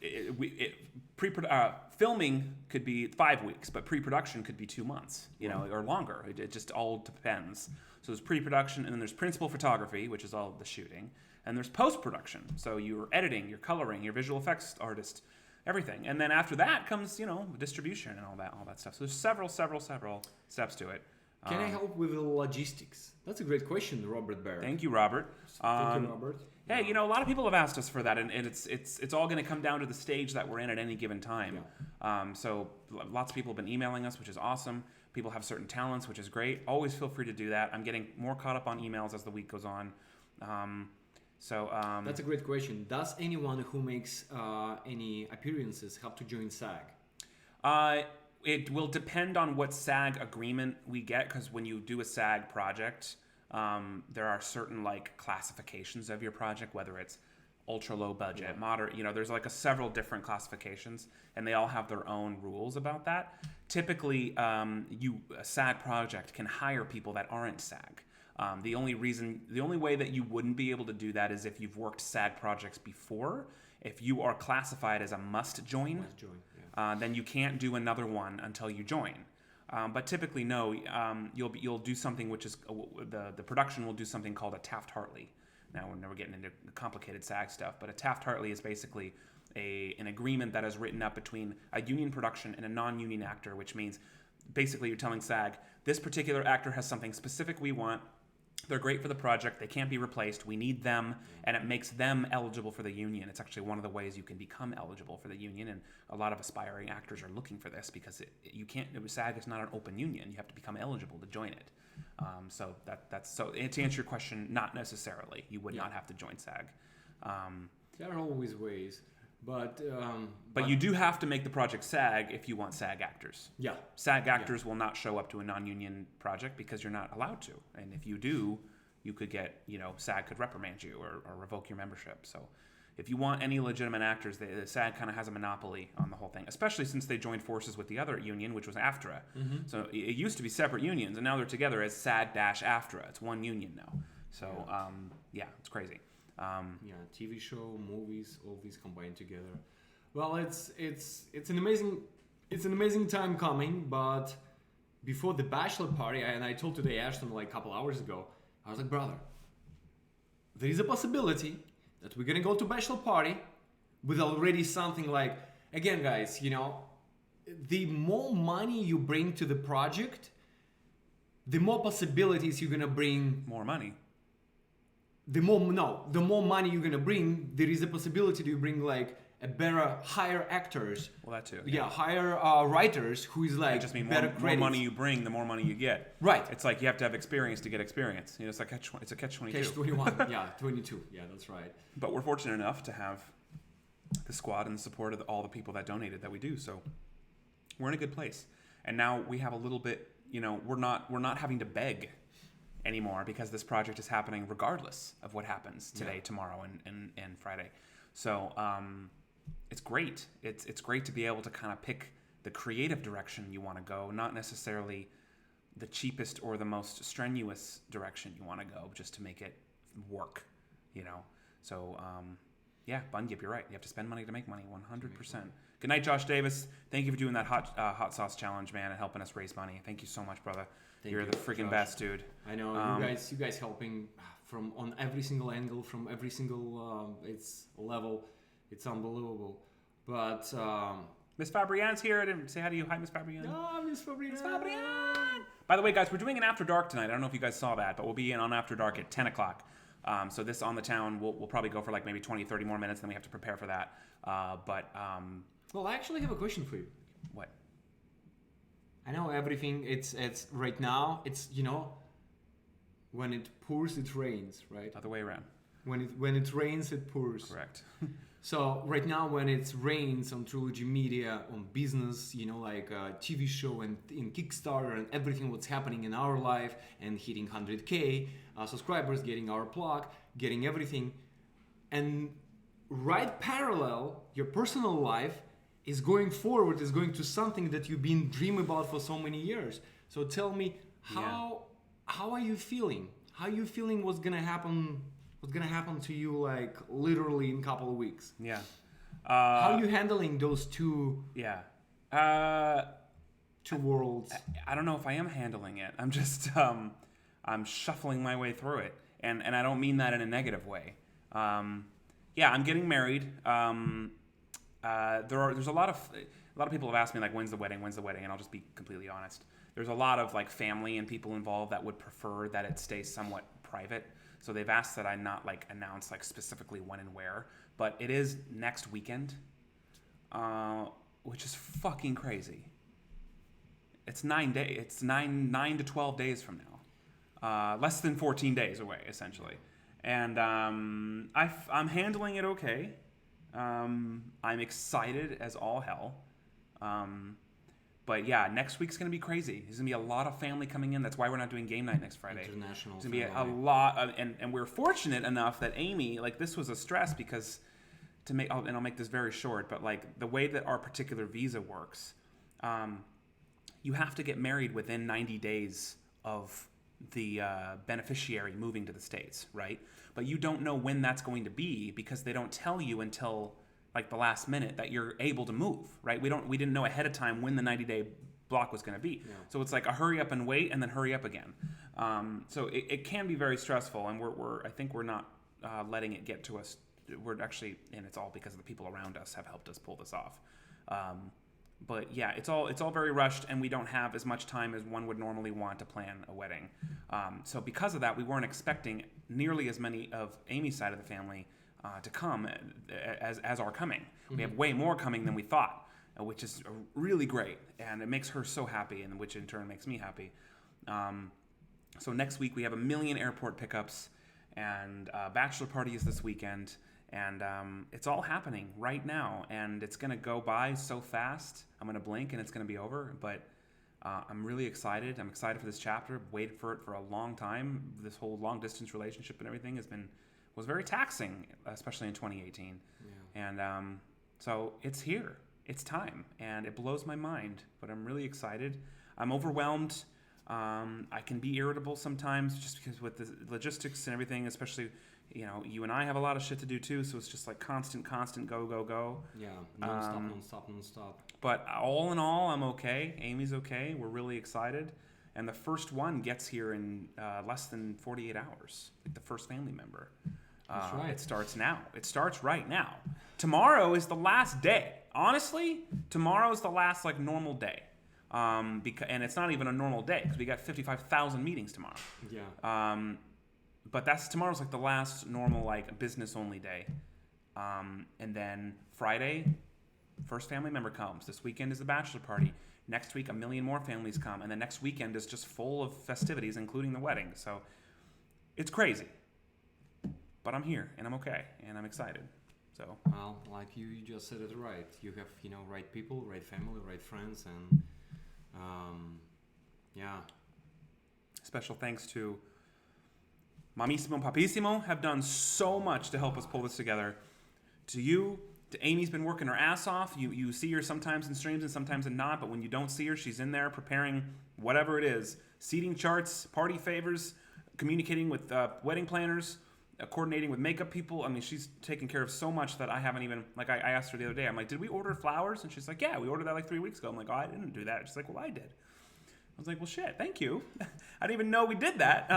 filming could be 5 weeks, but pre-production could be 2 months, or longer. It just all depends. So there's pre-production, and then there's principal photography, which is all the shooting, and there's post-production. So you're editing, you're coloring, your visual effects artist, everything, and then after that comes distribution and all that stuff. So there's several steps to it. Can I help with the logistics? That's a great question, Robert Barrett. Thank you, Robert. Thank you, Robert. Hey, a lot of people have asked us for that, and it's all going to come down to the stage that we're in at any given time. Yeah. So lots of people have been emailing us, which is awesome. People have certain talents, which is great. Always feel free to do that. I'm getting more caught up on emails as the week goes on. That's a great question. Does anyone who makes any appearances have to join SAG? It will depend on what SAG agreement we get, because when you do a SAG project, there are certain classifications of your project, whether it's ultra low budget, moderate, there's several different classifications, and they all have their own rules about that. Typically, a SAG project can hire people that aren't SAG. The only way that you wouldn't be able to do that is if you've worked SAG projects before. If you are classified as a must join, then you can't do another one until you join. But typically, no, you'll do something which is the production will do something called a Taft-Hartley. Now we're never getting into complicated SAG stuff, but a Taft-Hartley is basically an agreement that is written up between a union production and a non-union actor, which means basically you're telling SAG, this particular actor has something specific we want. They're great for the project. They can't be replaced. We need them, and it makes them eligible for the union. It's actually one of the ways you can become eligible for the union, and a lot of aspiring actors are looking for this because SAG is not an open union. You have to become eligible to join it. So to answer your question, not necessarily. You would not have to join SAG. There are always ways, but you do have to make the project SAG if you want SAG actors. Yeah. SAG actors will not show up to a non-union project because you're not allowed to. And if you do, you could get, SAG could reprimand you or revoke your membership. So if you want any legitimate actors, the SAG kind of has a monopoly on the whole thing, especially since they joined forces with the other union, which was AFTRA. Mm-hmm. So it used to be separate unions, and now they're together as SAG-AFTRA. It's one union now. So, it's crazy. TV show, movies, all these combined together. Well, it's an amazing time coming. But before the bachelor party, and I told today Ashton a couple hours ago, I was like, brother, there is a possibility that we're gonna go to bachelor party with already something again, guys. The more money you bring to the project, the more possibilities you're gonna bring. More money. The more money you're gonna bring, there is a possibility to bring higher actors. Well, that too. Yeah, higher writers who is It just means better more money you bring, the more money you get. Right. It's like you have to have experience to get experience. It's a catch-22. Catch-21. Yeah, 22. Yeah, that's right. But we're fortunate enough to have the squad and the support of all the people that donated that we do. So we're in a good place. And now we have a little bit. We're not having to beg anymore because this project is happening regardless of what happens today, tomorrow, and Friday. So it's great. It's great to be able to kind of pick the creative direction you want to go, not necessarily the cheapest or the most strenuous direction you want to go, just to make it work, So, Bunyip, you're right. You have to spend money to make money, 100%. Good night, Josh Davis. Thank you for doing that hot sauce challenge, man, and helping us raise money. Thank you so much, brother. You're the freaking best, dude. I know you guys helping from on every single angle, from every single it's level. It's unbelievable. But Miss Fabrienne's here. I didn't say hi to you. Hi, Miss Fabrienne. No, Miss Fabrienne. Miss Fabrienne. By the way, guys, we're doing an After Dark tonight. I don't know if you guys saw that, but we'll be in on After Dark at 10 o'clock. So this On the Town, we'll probably go for like maybe 20, 30 more minutes, then we have to prepare for that. Well, I actually have a question for you. What? I know everything. It's right now. It's when it pours, it rains, right? Other way around. When it rains, it pours. Correct. So right now, when it rains on Trilogy Media, on business, like a TV show and in Kickstarter and everything what's happening in our life and hitting 100K subscribers, getting our plug, getting everything, and right parallel, your personal life is going forward, is going to something that you've been dreaming about for so many years. So tell me, how are you feeling? How are you feeling? What's gonna happen? What's gonna happen to you, like literally in a couple of weeks? Yeah. How are you handling those two? Yeah. Two worlds. I don't know if I am handling it. I'm just I'm shuffling my way through it, and I don't mean that in a negative way. I'm getting married. There's a lot of people have asked me like, when's the wedding, and I'll just be completely honest. There's a lot of like family and people involved that would prefer that it stays somewhat private. So they've asked that I not like announce like specifically when and where, but it is next weekend, which is fucking crazy. It's 9 days. It's 9 to 12 days from now, less than 14 days away, essentially. And I'm handling it okay. I'm excited as all hell. But yeah, next week's going to be crazy. There's going to be a lot of family coming in. That's why we're not doing game night next Friday. International. There's going to be a lot of, and we're fortunate enough that Amy, like this was a stress because I'll make this very short, but like the way that our particular visa works, you have to get married within 90 days of the beneficiary moving to the States, right? But you don't know when that's going to be because they don't tell you until like the last minute that you're able to move, right? We didn't know ahead of time when the 90-day block was going to be. Yeah. So it's like a hurry up and wait and then hurry up again. So it can be very stressful, and I think we're not letting it get to us. We're actually, and it's all because of the people around us have helped us pull this off. But yeah, it's all very rushed, and we don't have as much time as one would normally want to plan a wedding. So because of that, we weren't expecting nearly as many of Amy's side of the family to come as are coming. Mm-hmm. We have way more coming than we thought, which is really great, and it makes her so happy, and which in turn makes me happy. So next week we have 1 million airport pickups, and bachelor party is this weekend, and it's all happening right now, and it's gonna go by so fast. I'm gonna blink and it's gonna be over, but I'm really excited. I'm excited for this chapter. Waited for it for a long time. This whole long distance relationship and everything was very taxing, especially in 2018. Yeah. And so it's here. It's time, and it blows my mind, but I'm really excited. I'm overwhelmed. I can be irritable sometimes just because with the logistics and everything, especially, you and I have a lot of shit to do too, so it's just like constant go. Yeah, non-stop. But all in all, I'm okay. Amy's okay. We're really excited. And the first one gets here in less than 48 hours, like the first family member. That's right. It starts now. It starts right now. Tomorrow is the last day. Honestly, tomorrow is the last like normal day. And it's not even a normal day because we got 55,000 meetings tomorrow. Yeah. But tomorrow's like the last normal like business only day. And then Friday, first family member comes. This weekend is the bachelor party. Next week, 1 million more families come. And the next weekend is just full of festivities, including the wedding. So it's crazy. But I'm here, and I'm okay, and I'm excited. So. Well, like you just said it right. You have, right people, right family, right friends, and yeah. Special thanks to Mamissimo and Papissimo have done so much to help us pull this together. To you, Amy's been working her ass off. You see her sometimes in streams and sometimes in not, but when you don't see her, she's in there preparing whatever it is. Seating charts, party favors, communicating with wedding planners, coordinating with makeup people. I mean, she's taken care of so much that I haven't even, like, I asked her the other day, I'm like, did we order flowers? And she's like, yeah, we ordered that like 3 weeks ago. I'm like, oh, I didn't do that. She's like, well, I did. I was like, well, shit, thank you. I didn't even know we did that.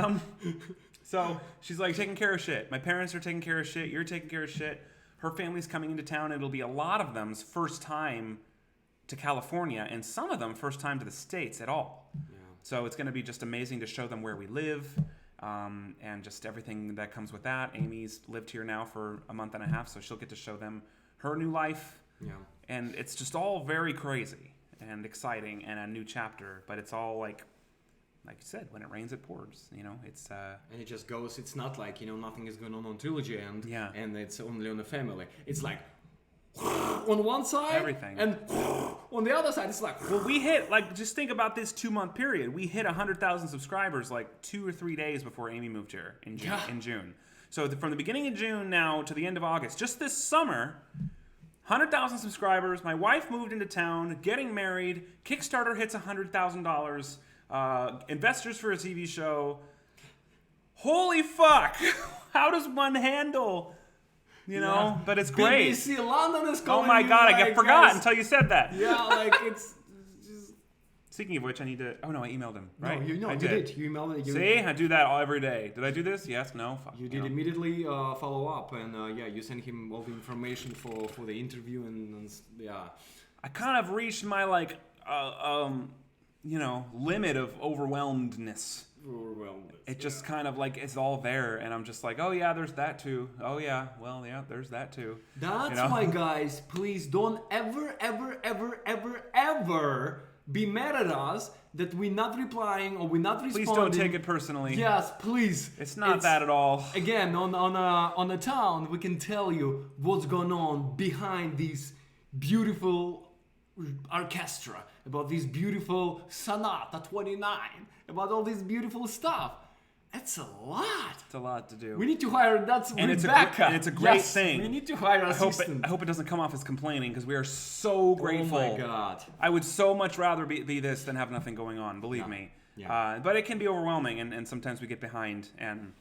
So she's like, taking care of shit. My parents are taking care of shit. You're taking care of shit. Her family's coming into town. It'll be a lot of them's first time to California, and some of them first time to the States at all. Yeah. So it's going to be just amazing to show them where we live, and just everything that comes with that. Amy's lived here now for a month and a half, so she'll get to show them her new life. Yeah. And it's just all very crazy and exciting and a new chapter, but it's all like you said, when it rains, it pours. It's and it just goes. It's not like nothing is going on Trilogy and it's only on the family. It's like on one side, everything, and on the other side, it's like. Well, we hit just think about this 2-month period. We hit 100,000 subscribers like 2 or 3 days before Amy moved here in June. Yeah. In June, so from the beginning of June now to the end of August, just this summer. 100,000 subscribers. My wife moved into town, getting married. Kickstarter hits $100,000. Investors for a TV show. Holy fuck! How does one handle? But it's great. BBC London is calling. Oh my god, I forgot until you said that. Yeah, it's. Speaking of which, I need to. Oh no, I emailed him. Right? No, you did. You emailed it. See, I do that every day. Did I do this? Yes. No. Fuck. You did immediately follow up, and you sent him all the information for the interview, and yeah. I kind of reached my limit of overwhelmedness. It just kind of it's all there, and I'm just like, oh yeah, there's that too. Oh yeah, well yeah, there's that too. That's why, guys, please don't ever be mad at us that we're not replying or we're not responding. Please don't take it personally. Yes, please. It's not that at all. Again, on the town, we can tell you what's going on behind these beautiful orchestra, about this beautiful Sonata 29, about all this beautiful stuff. That's a lot. It's a lot to do. We need to hire. That's and Rebecca. And it's a great thing. We need to hire an assistant. I hope it doesn't come off as complaining, because we are so grateful. Oh my god! I would so much rather be this than have nothing going on. Believe me. Yeah. But it can be overwhelming, and sometimes we get behind and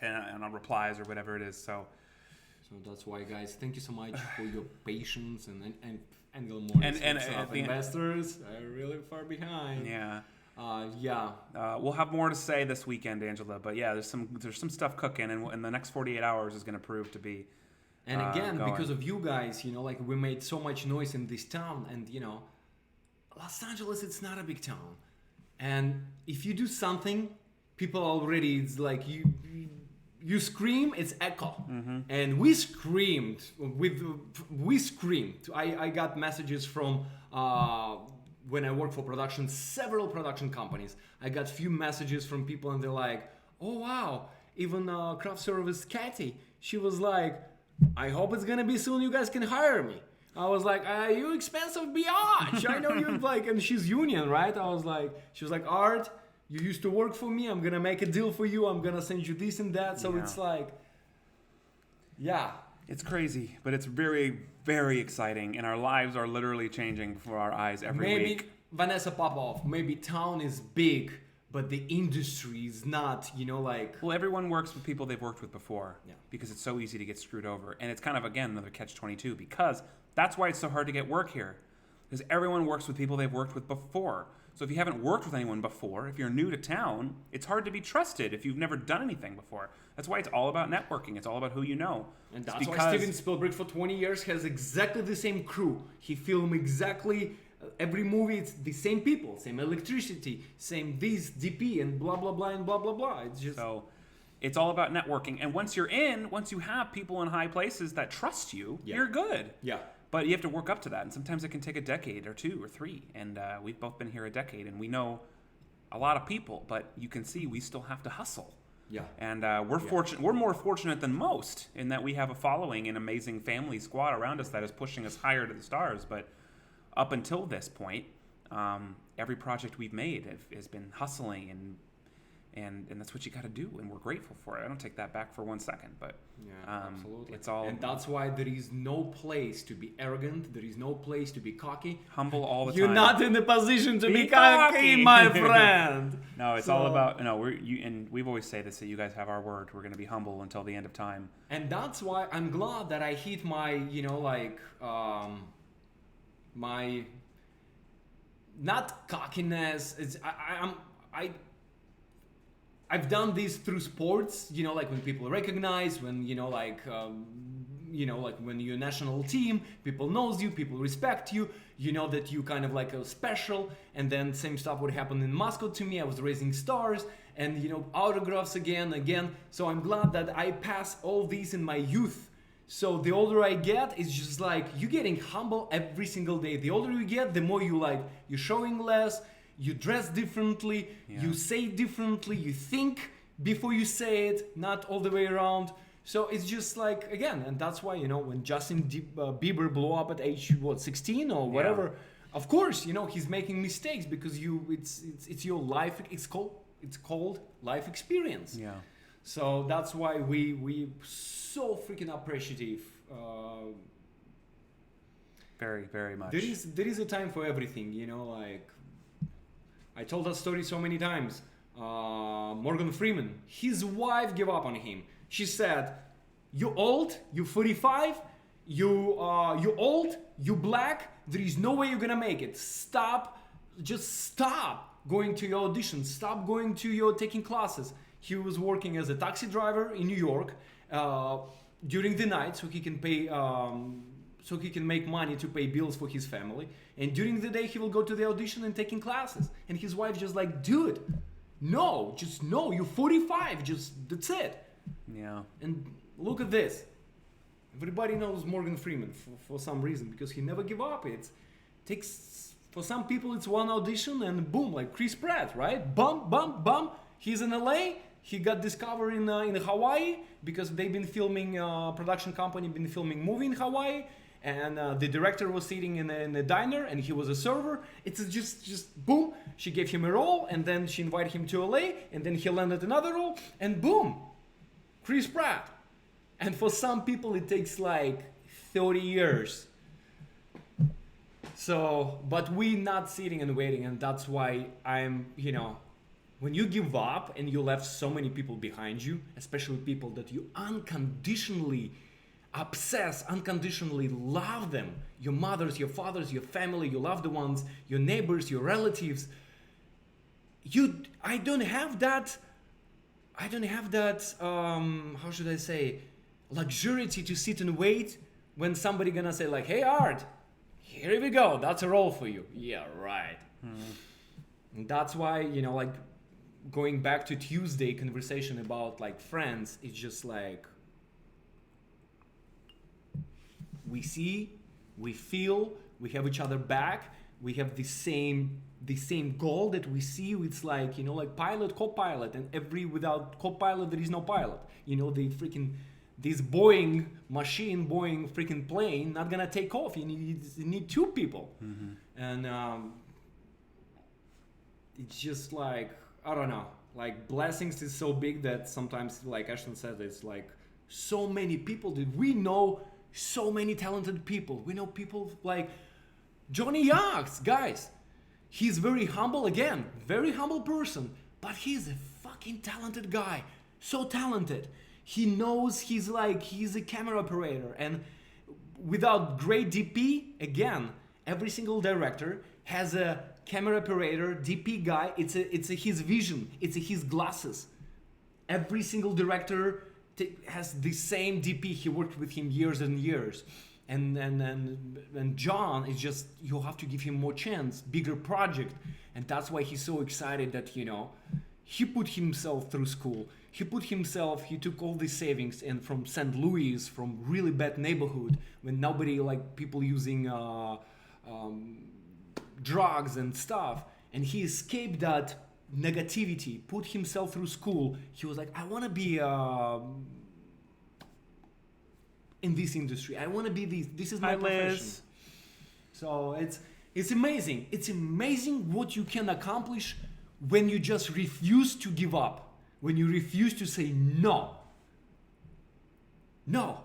on replies or whatever it is. So that's why, guys, thank you so much for your patience and Angel Morris and investors are really far behind. Yeah. We'll have more to say this weekend, Angela. But yeah, there's some stuff cooking, and the next 48 hours is going to prove to be. And again, because of you guys, we made so much noise in this town, and Los Angeles, it's not a big town, and if you do something, people already, it's like you scream, it's echo, and we screamed. I got messages from. When I work for production, several production companies, I got few messages from people, and they're like, oh wow, even craft service Kathy, she was like, I hope it's gonna be soon, you guys can hire me. I was like, you expensive biatch, I know you like, and she's union, right? She was like, Art, you used to work for me, I'm gonna make a deal for you, I'm gonna send you this and that, so it's like, yeah. It's crazy, but it's very, very exciting, and our lives are literally changing before our eyes every week. Maybe Vanessa Popov, maybe town is big, but the industry is not, Well, everyone works with people they've worked with before, because it's so easy to get screwed over, and it's kind of, again, another catch-22, because that's why it's so hard to get work here, because everyone works with people they've worked with before. So if you haven't worked with anyone before, if you're new to town, it's hard to be trusted if you've never done anything before. That's why it's all about networking. It's all about who you know. And that's why Steven Spielberg for 20 years has exactly the same crew. He filmed exactly every movie. It's the same people, same electricity, same this DP and blah, blah, blah, and blah, blah, blah. It's just... So it's all about networking. And once you have people in high places that trust you, you're good. Yeah. But you have to work up to that, and sometimes it can take a decade or 2 or 3. And we've both been here a decade, and we know a lot of people. But you can see we still have to hustle. Yeah. And we're fortunate. We're more fortunate than most in that we have a following, an amazing family squad around us that is pushing us higher to the stars. But up until this point, every project we've made has been hustling And that's what you got to do, and we're grateful for it. I don't take that back for 1 second, but absolutely. It's all, and that's why there is no place to be arrogant. There is no place to be cocky. Humble all the time. You're not in the position to be cocky, cocky, my friend. No, it's all about and we've always say this, that you guys have our word. We're going to be humble until the end of time. And that's why I'm glad that I hit my, my not cockiness. I've done this through sports, like when people recognize, when, like when you're a national team, people knows you, people respect you, that you kind of like a special. And then same stuff would happen in Moscow to me. I was raising stars and, autographs again. So I'm glad that I passed all these in my youth. So the older I get, it's just like you're getting humble every single day. The older you get, the more you're showing less. You dress differently, you say differently, you think before you say it, not all the way around. So it's just like, again, and that's why, when Justin Bieber blew up at age, 16 or whatever, of course, he's making mistakes because it's your life, it's called life experience. Yeah. So that's why we so freaking appreciative. Very, very much. There is a time for everything, I told that story so many times. Morgan Freeman, his wife gave up on him. She said, "You old, you 45, you old, you black. There is no way you're gonna make it. Just stop going to your auditions. Stop going to your taking classes." He was working as a taxi driver in New York during the night, so he can pay. So he can make money to pay bills for his family. And during the day, he will go to the audition and taking classes. And his wife just like, dude, no, you're 45, that's it. Yeah. And look at this. Everybody knows Morgan Freeman for some reason, because he never give up. It takes, for some people, it's one audition and boom, like Chris Pratt, right? Bum. He's in LA. He got discovered in Hawaii because they've been filming, production company been filming movie in Hawaii. And the director was sitting in a diner and he was a server. It's just boom. She gave him a role and then she invited him to LA and then he landed another role and boom, Chris Pratt. And for some people it takes like 30 years. So, but we not sitting and waiting, and that's why I'm, when you give up and you left so many people behind you, especially people that you unconditionally unconditionally love them, your mothers, your fathers, your family, your loved ones, your neighbors, your relatives. I don't have that, how should I say, luxury to sit and wait when somebody gonna say like, "Hey Art, here we go, that's a role for you." Yeah, right. And that's why, like going back to Tuesday conversation about like friends, it's just like, we see, we feel, we have each other back, we have the same goal that we see. It's like, like pilot, co-pilot, and without co-pilot there is no pilot. This Boeing freaking plane not gonna take off. You need two people. Mm-hmm. And it's just like, I don't know, like blessings is so big that sometimes, like Ashton said, it's like so many people that we know. So many talented people. We know people like Johnny Yox, guys. He's very humble, again, very humble person, but he's a fucking talented guy. So talented. He knows he's a camera operator, and without great DP, again, every single director has a camera operator, DP guy. It's his vision. It's his glasses. Every single director has the same DP. He worked with him years and years, and John is just, you have to give him more chance, bigger project, and that's why he's so excited that he put himself through school. He took all the savings and from St. Louis, from really bad neighborhood when nobody, like people using drugs and stuff, and he escaped that negativity, put himself through school. He was like, I want to be in this industry. I want to be this is my profession. So it's amazing. It's amazing what you can accomplish when you just refuse to give up. when you refuse to say no. No.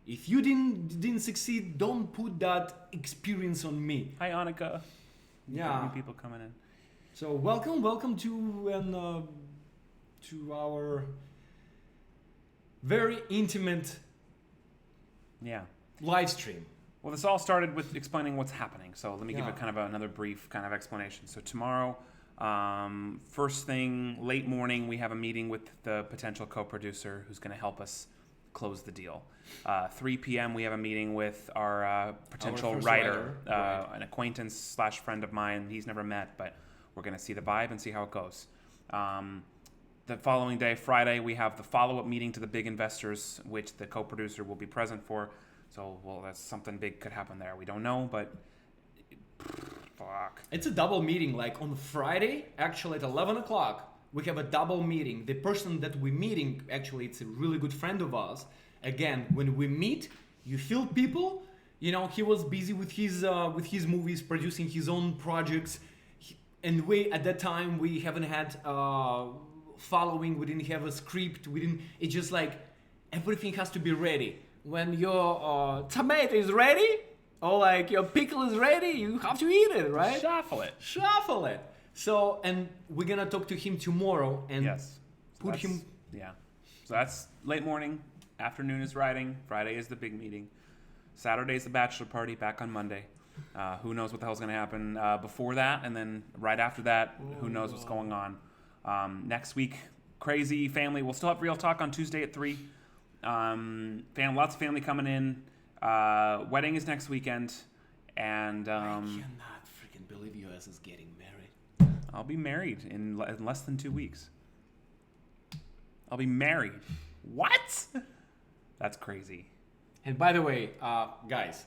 If you didn't succeed, don't put that experience on me. Hi, Annika. Yeah. New people coming in. So welcome to our very intimate live stream. Well, this all started with explaining what's happening. So let me give Yeah. it kind of another brief kind of explanation. So tomorrow, first thing, late morning, we have a meeting with the potential co-producer who's going to help us close the deal. 3 p.m. we have a meeting with our potential writer, an acquaintance / friend of mine. He's never met, but we're going to see the vibe and see how it goes. The following day, Friday, we have the follow-up meeting to the big investors, which the co-producer will be present for. So, well, that's something big could happen there. We don't know, but fuck. It's a double meeting. Like on Friday, actually at 11 o'clock, we have a double meeting. The person that we're meeting, actually, it's a really good friend of ours. Again, when we meet, you feel people. You know, he was busy with his movies, producing his own projects. And we, at that time, we haven't had following. We didn't have a script. It's just like everything has to be ready. When your tomato is ready, or like your pickle is ready, you have to eat it, right? Shuffle it. So, and we're gonna talk to him tomorrow and put him. Yeah. So that's late morning. Afternoon is writing. Friday is the big meeting. Saturday is the bachelor party. Back on Monday. Who knows what the hell's gonna happen before that, and then right after that, who knows what's going on. Next week, crazy family. We'll still have real talk on Tuesday at 3. Lots of family coming in. Wedding is next weekend, and I cannot freaking believe US is getting married. I'll be married in less than 2 weeks. I'll be married. What? That's crazy. And by the way, guys,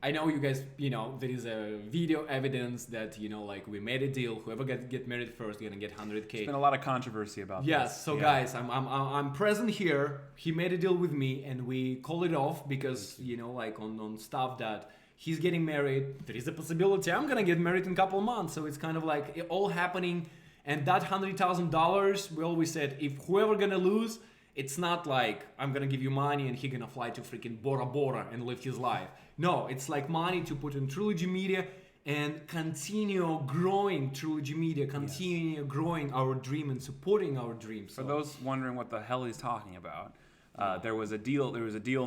I know you guys, there is a video evidence that, like we made a deal. Whoever get married first gonna get 100K. There's been a lot of controversy about this. Yes, so guys, I'm present here. He made a deal with me, and we call it off because, like on stuff that he's getting married. There is a possibility I'm gonna get married in a couple of months. So it's kind of like it all happening. And that $100,000, we always said, if whoever gonna lose, it's not like I'm gonna give you money and he gonna fly to freaking Bora Bora and live his life. No, it's like money to put in Trilogy Media and continue growing Trilogy Media, continue growing our dream and supporting our dreams. For those wondering what the hell he's talking about, there was a deal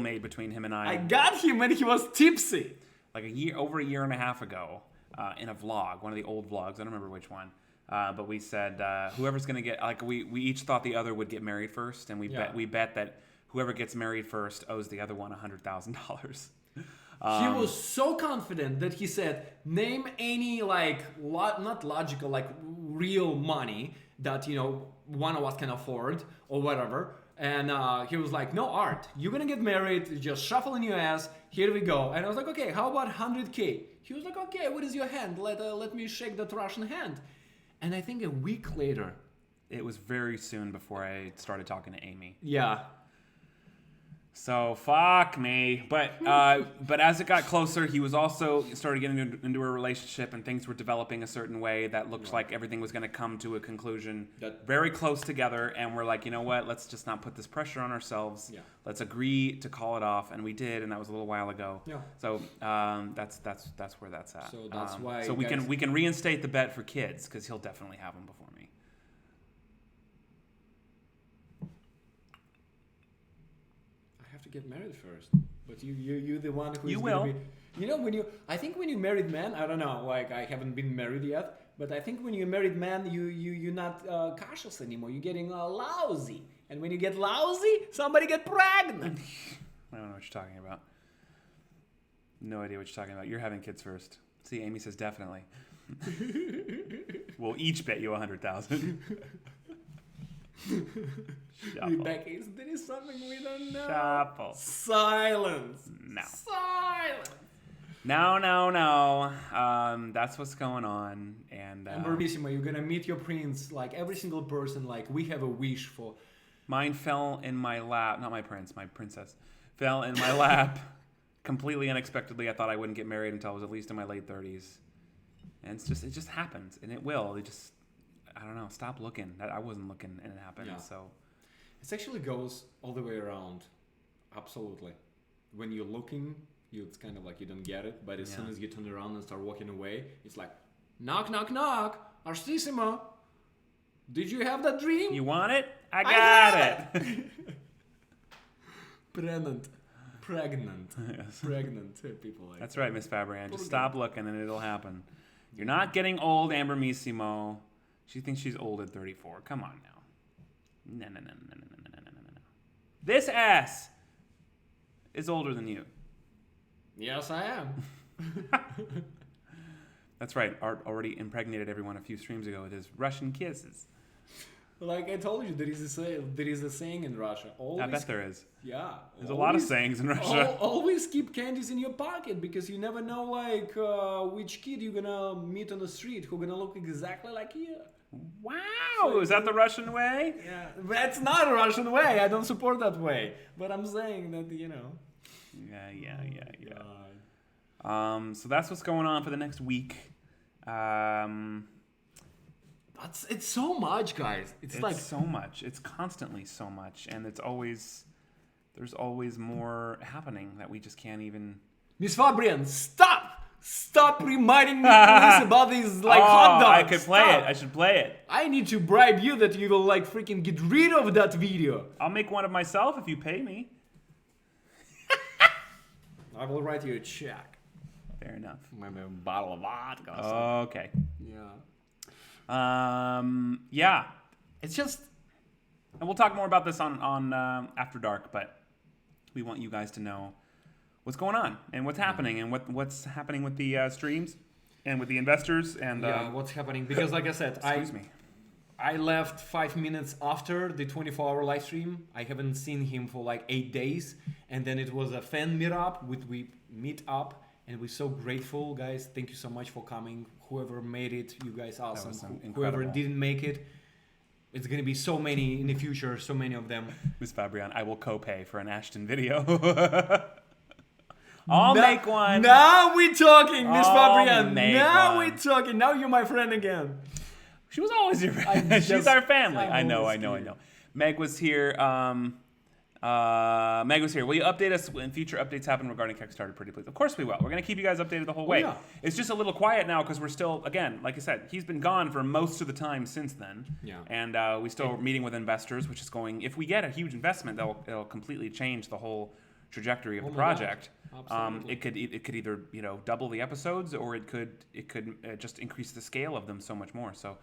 made between him and I. I got him when he was tipsy. Like over a year and a half ago, in a vlog, one of the old vlogs. I don't remember which one. But we said whoever's gonna get, like we each thought the other would get married first, and we bet that whoever gets married first owes the other one $100,000. He was so confident that he said, name any not logical, like real money that, one of us can afford or whatever. And he was like, no, Art, you're going to get married, just shuffle in your ass, here we go. And I was like, okay, how about 100K? He was like, okay, what is your hand? Let me shake that Russian hand. And I think a week later. It was very soon before I started talking to Amy. Yeah. So fuck me, but as it got closer, he was also started getting into a relationship, and things were developing a certain way that looked like everything was going to come to a conclusion very close together. And we're like, you know what? Let's just not put this pressure on ourselves. Yeah. Let's agree to call it off, and we did, and that was a little while ago. Yeah. So that's where that's at. So that's why. So we can reinstate the bet for kids because he'll definitely have them before me. Get married first, but you're the one who is will. Gonna be, I think when you're married man, I don't know, like I haven't been married yet, but I think when you're married man, you're not cautious anymore. You're getting lousy, and when you get lousy, somebody get pregnant. I don't know what you're talking about. No idea what you're talking about. You're having kids first. See, Amy says definitely. We'll each bet you $100,000. Rebecca, there is something we don't know. Shuffle. Silence. No. Silence. No. That's what's going on. And Bravissimo, you're gonna meet your prince. Like every single person, like we have a wish for. Mine fell in my lap. Not my prince. My princess fell in my lap completely unexpectedly. I thought I wouldn't get married until I was at least in my late 30s, and it just happened, and it will. I don't know. Stop looking. I wasn't looking, and it happened. Yeah. So It actually goes all the way around. Absolutely. When you're looking, it's kind of like you don't get it, but as soon as you turn around and start walking away, it's like, knock, knock, knock, Arstissimo, did you have that dream? you want it? I got it. Pregnant. Yes. Pregnant people like That's right, Miss Fabrian. Just stop looking, and it'll happen. You're not getting old, Ambermissimo. She thinks she's old at 34. Come on now. No. This ass is older than you. Yes, I am. That's right. Art already impregnated everyone a few streams ago with his Russian kisses. Like I told you, there is a saying in Russia. Always, I bet there is. Yeah. There's a lot of sayings in Russia. Always keep candies in your pocket because you never know like which kid you're gonna meet on the street who gonna look exactly like you. Wow. So is that the Russian way? Yeah, that's not a Russian way. I don't support that way. But I'm saying that, Yeah. So that's what's going on for the next week. It's so much, guys. It's like so much. It's constantly so much, and there's always more happening that we just can't even. Miss Fabrian, stop reminding me about these hot dogs. I could play it. I should play it. I need to bribe you that you will freaking get rid of that video. I'll make one of myself if you pay me. I will write you a check. Fair enough. Maybe a bottle of vodka. Or something. Okay. Yeah. Yeah. It's just. And we'll talk more about this on After Dark, but we want you guys to know what's going on and what's happening and what's happening with the streams and with the investors and what's happening because like I said, excuse me. I left 5 minutes after the 24-hour live stream. I haven't seen him for like 8 days, and then it was a fan we meet up, and we're so grateful, guys. Thank you so much for coming. Whoever made it, you guys awesome. Whoever didn't make it, it's gonna be so many in the future, so many of them. Miss Fabrian, I will co-pay for an Ashton video. I'll make one. Now we're talking, Miss Fabrian. Now we're talking. Now you're my friend again. She was always your friend. She's our family. I know. Meg was here. Meg was here. Will you update us when future updates happen regarding Kickstarter, pretty please? Of course we will. We're going to keep you guys updated the whole way. Yeah. It's just a little quiet now because we're still, again, like I said, he's been gone for most of the time since then. Yeah. And we still are meeting with investors, which is going, if we get a huge investment, it'll completely change the whole trajectory of the project. Absolutely. It could either double the episodes or it could just increase the scale of them so much more. So,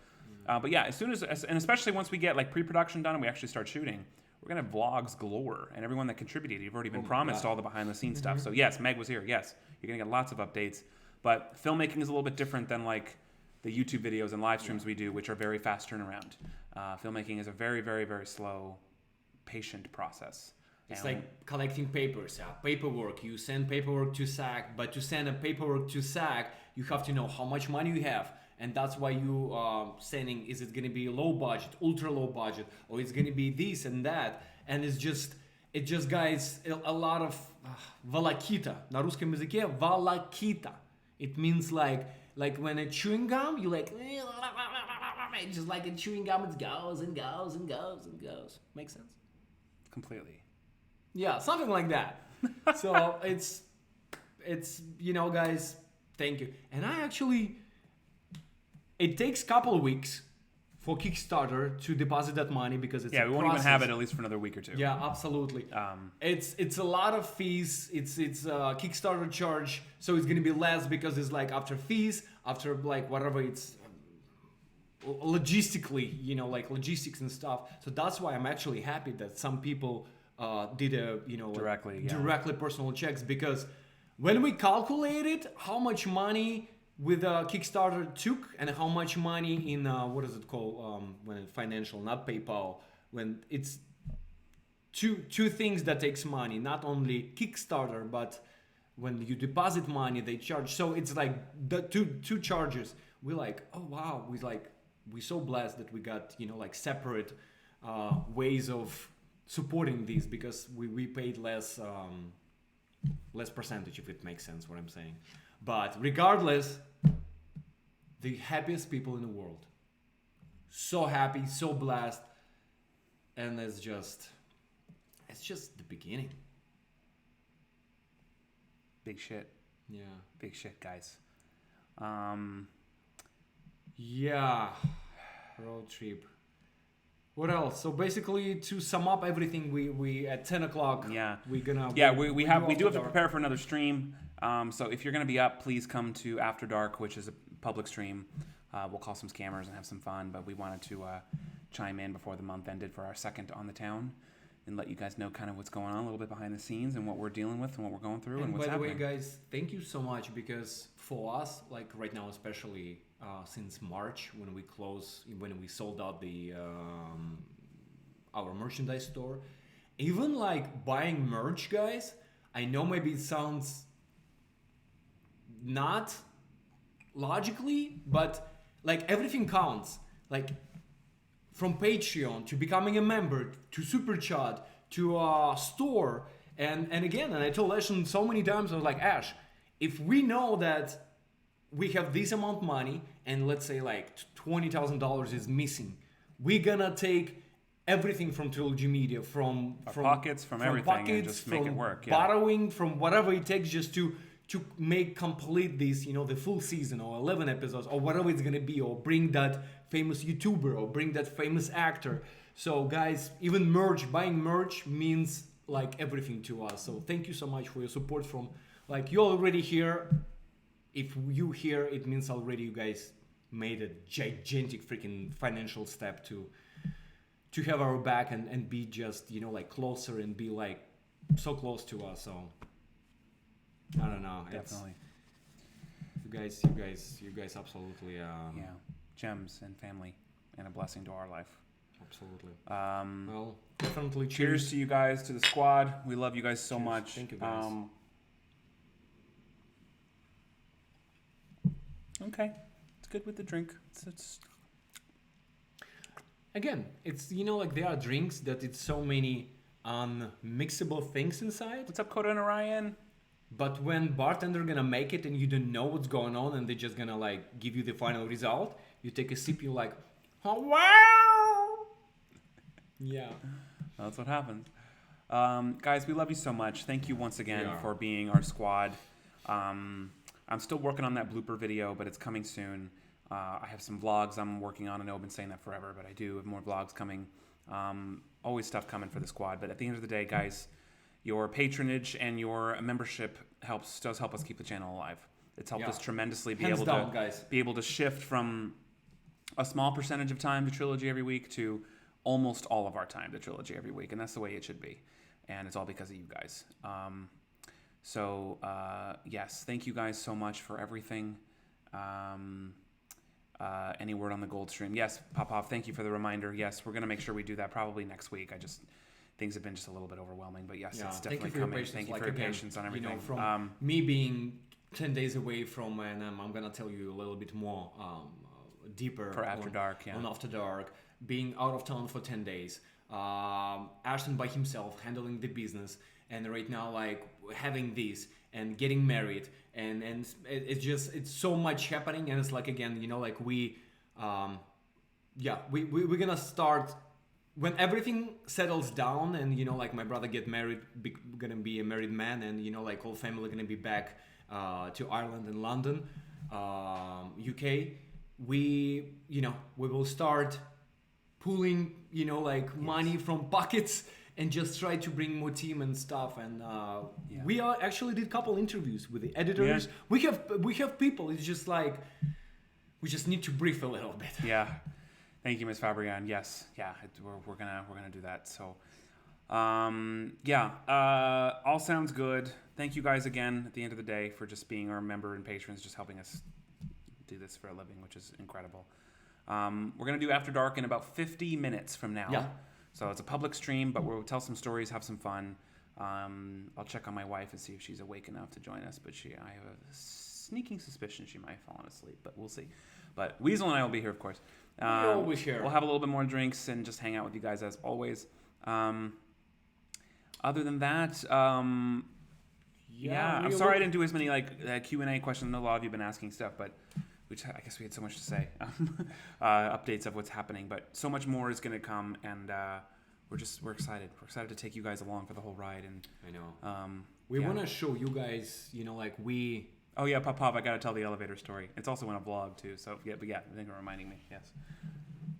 but yeah, as soon as and especially once we get like pre-production done and we actually start shooting, we're gonna have vlogs galore and everyone that contributed. You've already been promised all the behind-the-scenes stuff. So yes, Meg was here. Yes, you're gonna get lots of updates. But filmmaking is a little bit different than like the YouTube videos and live streams we do, which are very fast turnaround. Filmmaking is a very, very, very slow, patient process. It's like collecting papers, paperwork. You send paperwork to SAC, but to send a paperwork to SAC, you have to know how much money you have. And that's why you sending, is it going to be low budget, ultra low budget, or it's going to be this and that. And it just guys, a lot of волокита. На русском языке волокита. It means like when a chewing gum, you like, just like a chewing gum, it goes and goes and goes and goes. Makes sense? Completely. Yeah, something like that. So it's guys, thank you. And it takes a couple of weeks for Kickstarter to deposit that money because it's we won't even have it at least for another week or two. Yeah, absolutely. It's a lot of fees. It's a Kickstarter charge, so it's gonna be less because it's like after fees, after like whatever it's logistically, like logistics and stuff. So that's why I'm actually happy that some people did directly personal checks, because when we calculated how much money with Kickstarter took and how much money in what is it called when it's financial, not PayPal, when it's two things that takes money, not only Kickstarter, but when you deposit money they charge. So it's like the two charges. We're like, oh wow, we're so blessed that we got separate ways of supporting these, because we paid less percentage, if it makes sense what I'm saying. But regardless, the happiest people in the world. so happy, so blessed, and it's just the beginning. Big shit. Yeah. Big shit, guys. Yeah. Road trip. What else? So basically, to sum up everything, we at 10 o'clock. Yeah. We're gonna. Yeah, we do have to After Dark. prepare for another stream. So if you're gonna be up, please come to After Dark, which is a public stream. We'll call some scammers and have some fun, but we wanted to chime in before the month ended for our second on the town and let you guys know kind of what's going on a little bit behind the scenes and what we're dealing with and what we're going through and what's happening. By the way, guys, thank you so much, because for us, like right now, especially since March, when we sold out the our merchandise store, even like buying merch, guys, I know maybe it sounds not logically, but like everything counts. Like from Patreon to becoming a member to Super Chat to a store, and again, and I told Ashton so many times, I was like, Ash, if we know that we have this amount of money and let's say like $20,000 is missing, we're gonna take everything from Trilogy Media, from pockets, from everything, pockets, and just make it work. Yeah. Borrowing from whatever it takes just to complete this, the full season or 11 episodes or whatever it's gonna be, or bring that famous YouTuber or bring that famous actor. So guys, even buying merch means like everything to us. So thank you so much for your support. From like, you're already here. If you here, it means already you guys made a gigantic freaking financial step to have our back and be just, like closer and be like so close to us. So I don't know. Definitely. You guys absolutely. Gems and family and a blessing to our life. Absolutely. Well, definitely. Cheers to you guys, to the squad. We love you guys so much. Thank you, guys. Okay, it's good with the drink. It's Again, it's like there are drinks that it's so many unmixable things inside. What's up, Coda and Orion? But when bartender gonna make it and you don't know what's going on and they're just gonna like give you the final result, you take a sip, you're like, oh wow! Yeah. That's what happens. Guys, we love you so much. Thank you once again for being our squad. I'm still working on that blooper video, but it's coming soon. I have some vlogs I'm working on. I know I've been saying that forever, but I do have more vlogs coming. Always stuff coming for the squad. But at the end of the day, guys, your patronage and your membership does help us keep the channel alive. It's helped us tremendously be able to shift from a small percentage of time to Trilogy every week to almost all of our time to Trilogy every week, and that's the way it should be. And it's all because of you guys. Yes, thank you guys so much for everything. Any word on the gold stream? Yes, Popov, thank you for the reminder. Yes, we're going to make sure we do that probably next week. Things have been just a little bit overwhelming, but yes, it's definitely coming. Thank you for your patience on everything. From me being 10 days away from, and I'm going to tell you a little bit more deeper for After Dark, on After Dark, being out of town for 10 days, Ashton by himself handling the business, and right now like having this and getting married, and it's so much happening, and it's like, again, we're gonna start when everything settles down, and like my brother get married, gonna be a married man, and like whole family gonna be back to Ireland and London, UK. We will start pulling money from pockets and just try to bring more team and stuff, and we actually did a couple interviews with the editors. We have people. It's just like we just need to brief a little bit. Yeah. Thank you, Ms. Fabrian. Yes, we're gonna do that. So, all sounds good. Thank you guys again at the end of the day for just being our member and patrons, just helping us do this for a living, which is incredible. We're gonna do After Dark in about 50 minutes from now. Yeah. So it's a public stream, but we'll tell some stories, have some fun. I'll check on my wife and see if she's awake enough to join us, but I have a sneaking suspicion she might have fallen asleep, but we'll see. But Weasel and I will be here, of course. We're always here. We'll have a little bit more drinks and just hang out with you guys as always. Other than that, I'm sorry I didn't do as many Q&A questions. I know a lot of you have been asking stuff, but I guess we had so much to say. Updates of what's happening, but so much more is going to come, and we're excited. We're excited to take you guys along for the whole ride. And I know. We want to show you guys, like we. Oh yeah, Pop, I got to tell the elevator story. It's also in a vlog too. So yeah, I think you're reminding me. Yes.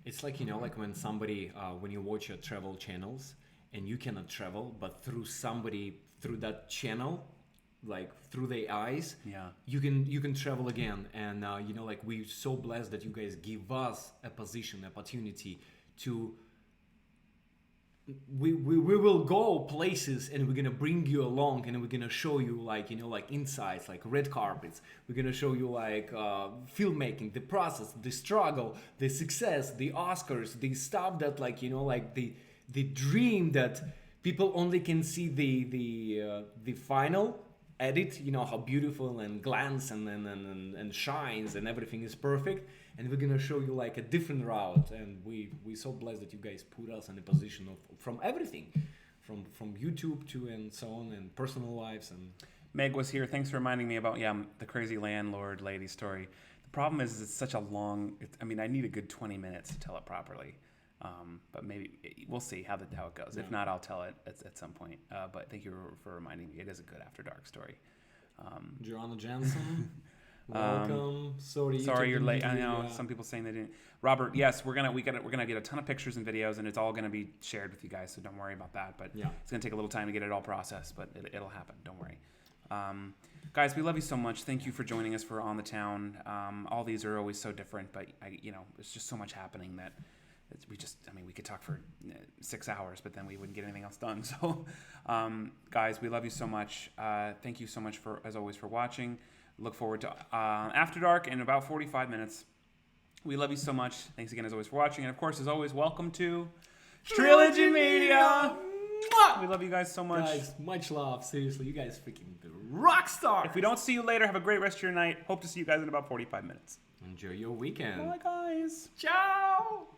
It's like like when somebody when you watch your travel channels and you cannot travel, but through that channel, like through their eyes, you can travel again. And like we're so blessed that you guys give us a opportunity to. We will go places and we're gonna bring you along and we're gonna show you like insights, like red carpets. We're gonna show you like filmmaking, the process, the struggle, the success, the Oscars, the stuff that like the dream that people only can see the final edit, how beautiful and glance and shines and everything is perfect. And we're gonna show you like a different route, and we're so blessed that you guys put us in a position of from everything, from YouTube to and so on, and personal lives. And Meg was here. Thanks for reminding me about the crazy landlord lady story. The problem is it's such a long. I need a good 20 minutes to tell it properly, but maybe we'll see how it goes. Yeah. If not, I'll tell it at some point. But thank you for reminding me. It is a good after dark story. Joanna Jansen. Welcome. Sorry you're late. I know some people saying they didn't. Robert, yes, we're gonna get a ton of pictures and videos, and it's all gonna be shared with you guys. So don't worry about that. But it's gonna take a little time to get it all processed, but it'll happen. Don't worry. Guys, we love you so much. Thank you for joining us for On the Town. All these are always so different, but there's just so much happening that we could talk for 6 hours, but then we wouldn't get anything else done. So, guys, we love you so much. Thank you so much as always for watching. Look forward to After Dark in about 45 minutes. We love you so much. Thanks again as always for watching. And of course, as always, welcome to Trilogy Media. We love you guys so much. Guys, much love. Seriously, you guys freaking the rock stars. If we don't see you later, have a great rest of your night. Hope to see you guys in about 45 minutes. Enjoy your weekend. Bye, guys. Ciao.